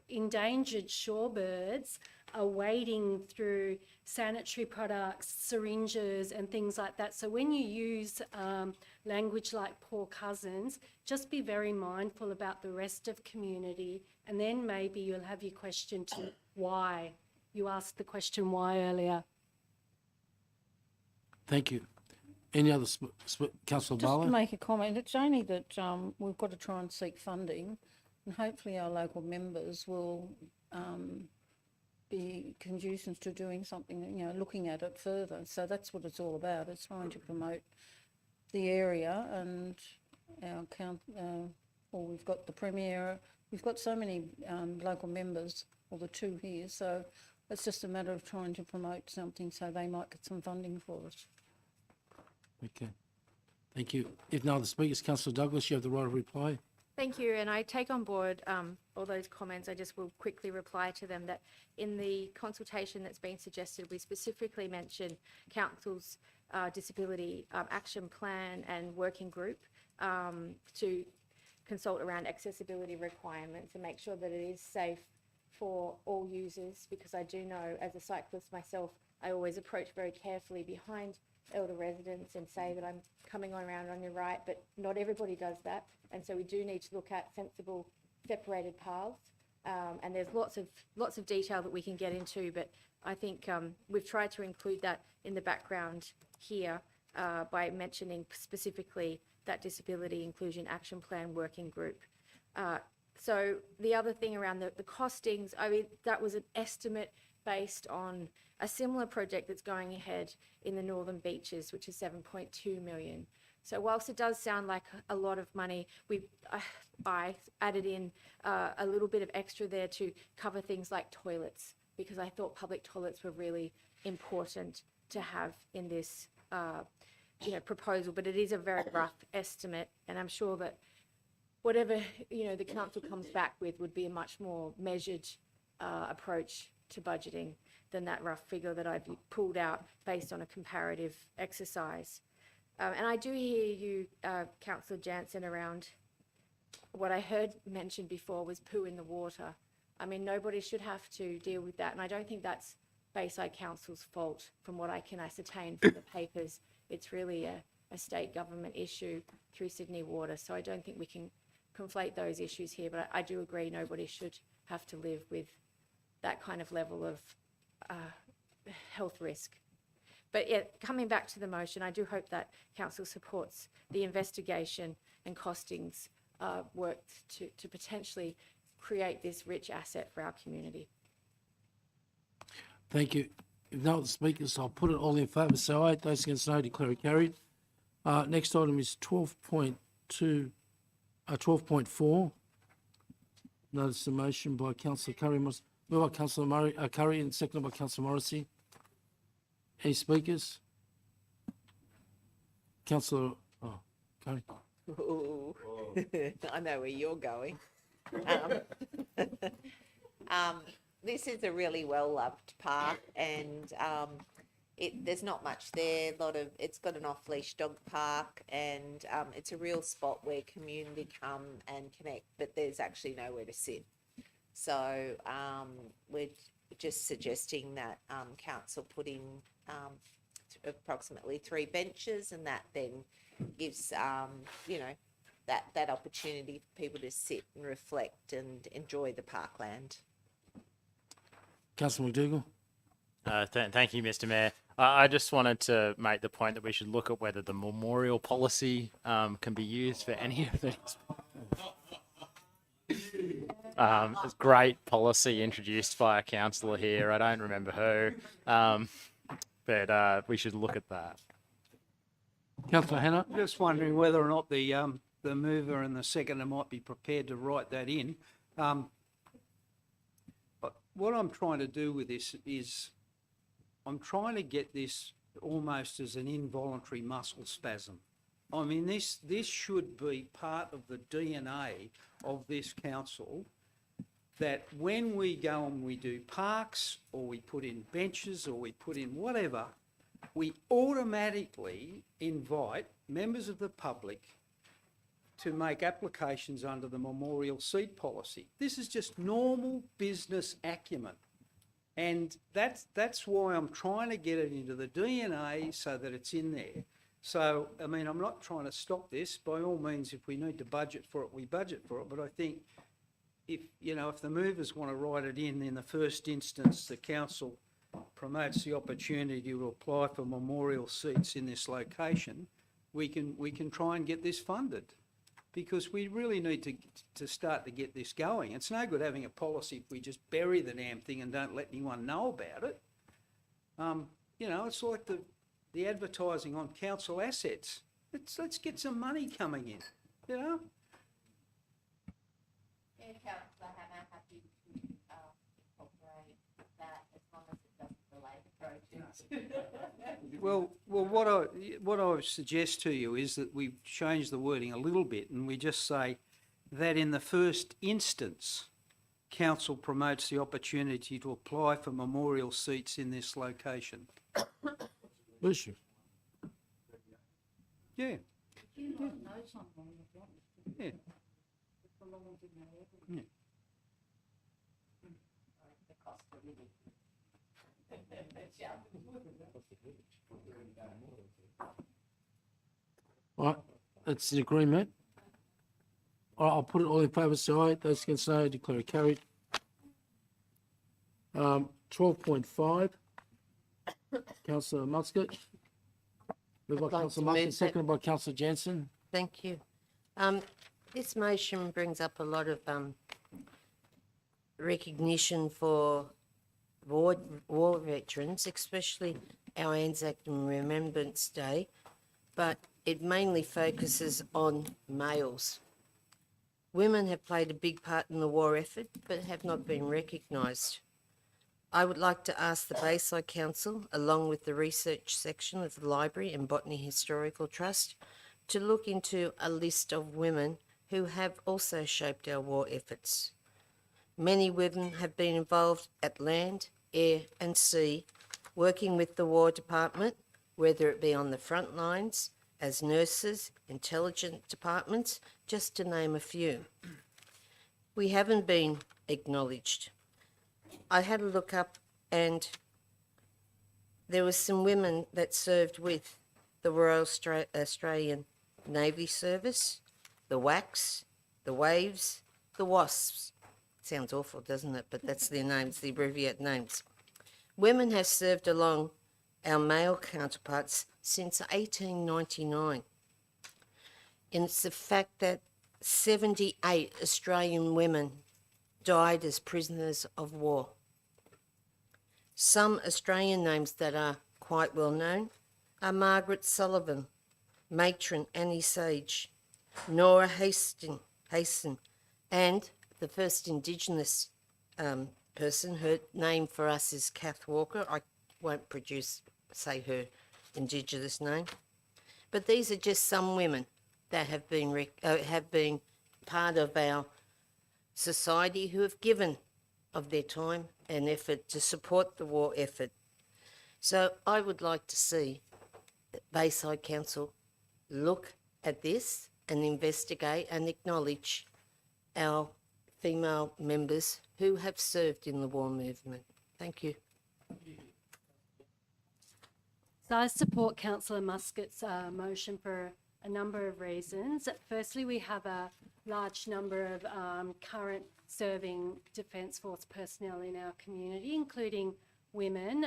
endangered shorebirds are wading through sanitary products, syringes and things like that. So when you use language like poor cousins, just be very mindful about the rest of community, and then maybe you'll have your question to why. You asked the question why earlier. Thank you. Any other Councillor Just Barlow? to make a comment, it's only that we've got to try and seek funding, and hopefully our local members will be conducive to doing something, looking at it further. So that's what it's all about. It's trying to promote the area and our or we've got the Premier, we've got so many local members, or the two here, so it's just a matter of trying to promote something so they might get some funding for it. Okay. Thank you. If no other speakers, Councillor Douglas, you have the right of reply. Thank you, and I take on board all those comments. I just will quickly reply to them that in the consultation that's been suggested, we specifically mentioned Council's disability action plan and working group to consult around accessibility requirements and make sure that it is safe for all users, because I do know as a cyclist myself, I always approach very carefully behind elder residents and say that I'm coming on around on your right, but not everybody does that. And so we do need to look at sensible separated paths. And there's lots of detail that we can get into, but I think we've tried to include that in the background here by mentioning specifically that Disability Inclusion Action Plan Working Group. So the other thing around the costings, I mean, that was an estimate based on a similar project that's going ahead in the Northern Beaches, which is 7.2 million. So whilst it does sound like a lot of money, I added in a little bit of extra there to cover things like toilets, because I thought public toilets were really important to have in this proposal. But it is a very rough estimate, and I'm sure that whatever the council comes back with would be a much more measured approach to budgeting than that rough figure that I've pulled out based on a comparative exercise. And I do hear you, Councillor Jansen, around what I heard mentioned before was poo in the water. I mean, nobody should have to deal with that, and I don't think that's Bayside Council's fault. From what I can ascertain from the papers, it's really a state government issue through Sydney Water, so I don't think we can conflate those issues here, but I do agree nobody should have to live with that kind of level of health risk. But yeah, coming back to the motion, I do hope that Council supports the investigation and costings work to potentially create this rich asset for our community. Thank you. If no other speakers, I'll put it all in favour. So aye. Those against no, declare it carried. Next item is 12.4. Notice the motion by Councillor Curry, moved by Councillor Curry and seconded by Councillor Morrissey. Any speakers? Councillor Curry. Ooh. I know where you're going. This is a really well-loved park, and there's not much there. It's got an off-leash dog park, and it's a real spot where community come and connect, but there's actually nowhere to sit. So we're just suggesting that council put in approximately 3 benches, and that then gives that opportunity for people to sit and reflect and enjoy the parkland. Councillor McDougall. Thank you, Mr. Mayor. I just wanted to make the point that we should look at whether the memorial policy can be used for any of these. It's great policy introduced by a councillor here. I don't remember who, but we should look at that. Councillor Hannah. Just wondering whether or not the mover and the seconder might be prepared to write that in. But what I'm trying to do with this is I'm trying to get this almost as an involuntary muscle spasm. I mean, this should be part of the DNA of this council, that when we go and we do parks, or we put in benches, or we put in whatever, we automatically invite members of the public to make applications under the memorial seat policy. This is just normal business acumen. And that's why I'm trying to get it into the DNA so that it's in there. So, I mean, I'm not trying to stop this. By all means, if we need to budget for it, we budget for it. But I think if the movers want to write it in the first instance, the council promotes the opportunity to apply for memorial seats in this location, we can try and get this funded, because we really need to start to get this going. It's no good having a policy if we just bury the damn thing and don't let anyone know about it. It's like the advertising on council assets. Let's get some money coming in, Councillor Hannah, happy to incorporate that as long as it doesn't delay the project. Well, what I would suggest to you is that we change the wording a little bit and we just say that in the first instance, council promotes the opportunity to apply for memorial seats in this location. Bless you. Yeah. You might know someone that wants to. Yeah. It belongs in there. Yeah. The cost of living. All right, that's an agreement. All right, I'll put it all in favour, say aye. Those against no, declare it carried. 12.5, Councillor Muscat. Moved by I'd like Councillor to Muscat, move that- seconded by Councillor Jansen. Thank you. This motion brings up a lot of recognition for war veterans, especially our Anzac Remembrance Day, but it mainly focuses on males. Women have played a big part in the war effort, but have not been recognised. I would like to ask the Bayside Council, along with the research section of the Library and Botany Historical Trust, to look into a list of women who have also shaped our war efforts. Many women have been involved at land, air and sea, working with the War Department, whether it be on the front lines, as nurses, intelligence departments, just to name a few. We haven't been acknowledged. I had a look up and there were some women that served with the Royal Australian Navy Service, the WACS, the WAVES, the WASPs. Sounds awful, doesn't it? But that's their names, the abbreviated names. Women have served along our male counterparts since 1899. And it's the fact that 78 Australian women died as prisoners of war. Some Australian names that are quite well known are Margaret Sullivan, Matron Annie Sage, Nora Hasten, and the first Indigenous person, her name for us is Kath Walker. I won't say her Indigenous name. But these are just some women that have been part of our society who have given of their time and effort to support the war effort. So I would like to see Bayside Council look at this and investigate and acknowledge our female members who have served in the war movement. Thank you. So I support Councillor Muscat's motion for a number of reasons. Firstly, we have a large number of current serving Defence Force personnel in our community, including women.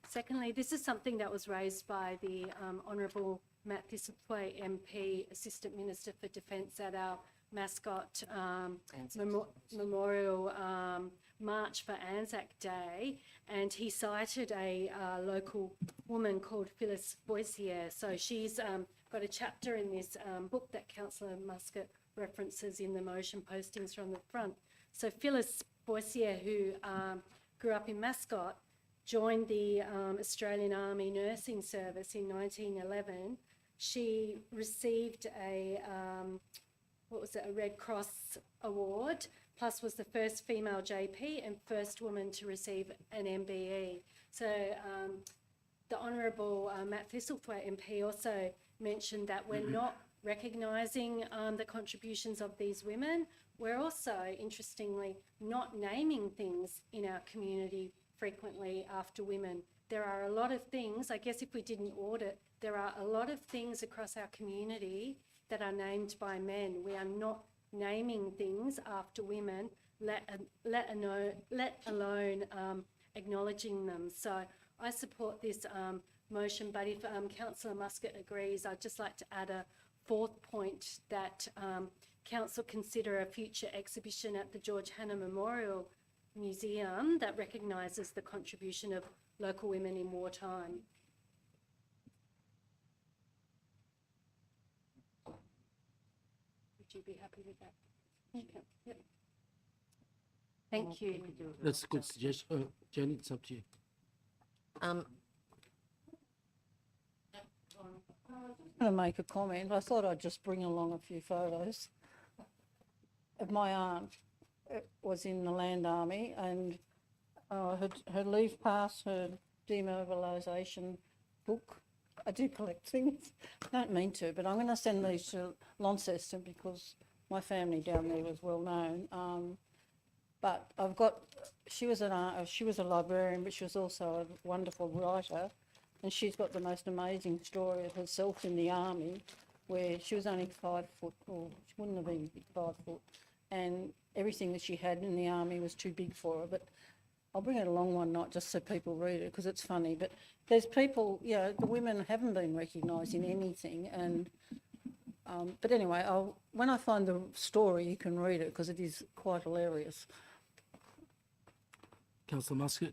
Secondly, this is something that was raised by the Honourable Matt Thistlethwaite MP, Assistant Minister for Defence, at our Mascot Memorial March for Anzac Day, and he cited a local woman called Phyllis Boissier. So she's got a chapter in this book that Councillor Muscat references in the motion postings from the front. So Phyllis Boissier, who grew up in Mascot, joined the Australian Army Nursing Service in 1911. She received a Red Cross award, plus was the first female JP and first woman to receive an MBE. So the Honourable Matt Thistlethwaite MP also mentioned that we're not recognising the contributions of these women. We're also, interestingly, not naming things in our community frequently after women. There are a lot of things, I guess if we didn't audit, there are a lot of things across our community that are named by men. We are not naming things after women, let alone acknowledging them. So I support this motion, but if Councillor Muscat agrees, I'd just like to add a fourth point that Council consider a future exhibition at the George Hannah Memorial Museum that recognises the contribution of local women in wartime. Would you be happy with that? Okay. Yep. Thank you. That's a good suggestion. Jenny, it's up to you. Um, I'm going to make a comment. I thought I'd just bring along a few photos of my aunt. It was in the Land Army, and her leave pass, her demobilisation book. I do collect things. I don't mean to, but I'm going to send these to Launceston because my family down there was well known. But I've got. She was a librarian, but she was also a wonderful writer. And she's got the most amazing story of herself in the army, where she was only 5 foot, or she wouldn't have been 5 foot, and everything that she had in the army was too big for her. But I'll bring it along one night just so people read it, because it's funny. But there's people, the women haven't been recognised in anything, and but anyway, when I find the story, you can read it because it is quite hilarious. Councillor Muscat.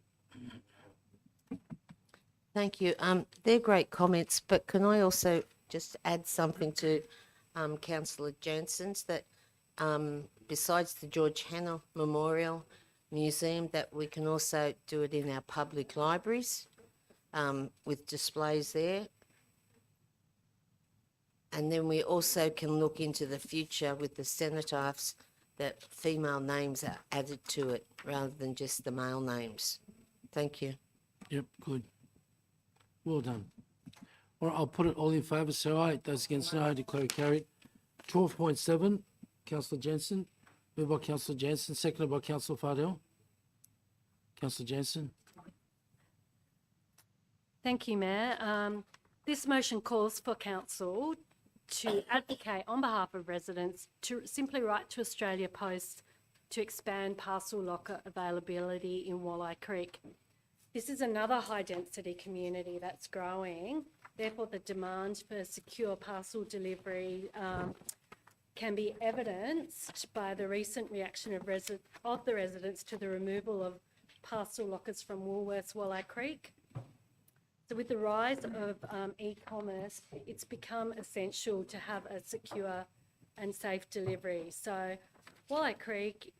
Thank you. They're great comments, but can I also just add something to Councillor Jansen's, that besides the George Hanna Memorial Museum, that we can also do it in our public libraries with displays there. And then we also can look into the future with the cenotaphs, that female names are added to it rather than just the male names. Thank you. Yep, good. Well done. All right, I'll put it all in favour, say aye. Those against, no. I declare it carried. 12.7, Councillor Jansen. Moved by Councillor Jansen, seconded by Councillor Fardell. Councillor Jansen. Thank you, Mayor. This motion calls for council to advocate on behalf of residents to simply write to Australia Post to expand parcel locker availability in Walleye Creek. This is another high-density community that's growing. Therefore, the demand for secure parcel delivery can be evidenced by the recent reaction of the residents to the removal of parcel lockers from Woolworths Walleye Creek. So with the rise of e-commerce, it's become essential to have a secure and safe delivery. So Walleye Creek,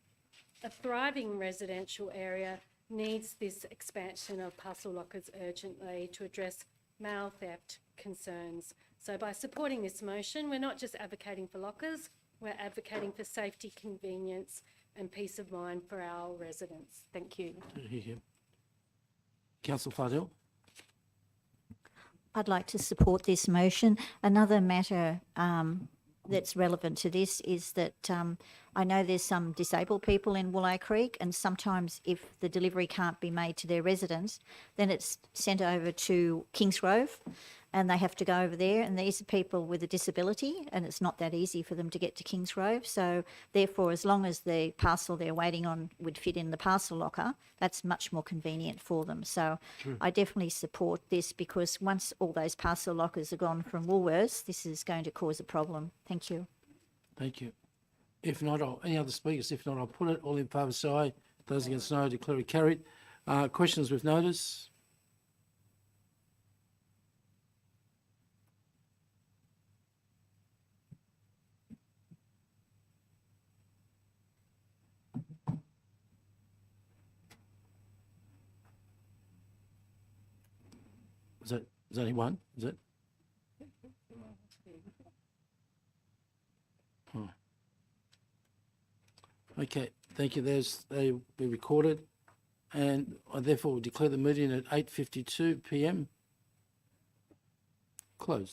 a thriving residential area, needs this expansion of parcel lockers urgently to address mail theft concerns. So by supporting this motion, we're not just advocating for lockers, we're advocating for safety, convenience and peace of mind for our residents. Thank you. Councillor Fardell. I'd like to support this motion. Another matter that's relevant to this is that I know there's some disabled people in Walleye Creek, and sometimes if the delivery can't be made to their residence, then it's sent over to Kingsgrove and they have to go over there, and these are people with a disability and it's not that easy for them to get to Kingsgrove. So therefore, as long as the parcel they're waiting on would fit in the parcel locker, that's much more convenient for them. So I definitely support this, because once all those parcel lockers are gone from Woolworths, this is going to cause a problem. Thank you. Thank you. If not, any other speakers? If not, I'll put it all in favour, say aye. Those against, no. I declare it carried. Questions with notice? Is that only one? Is it? Okay, thank you. They will be recorded, and I therefore declare the meeting at 8:52 p.m. closed.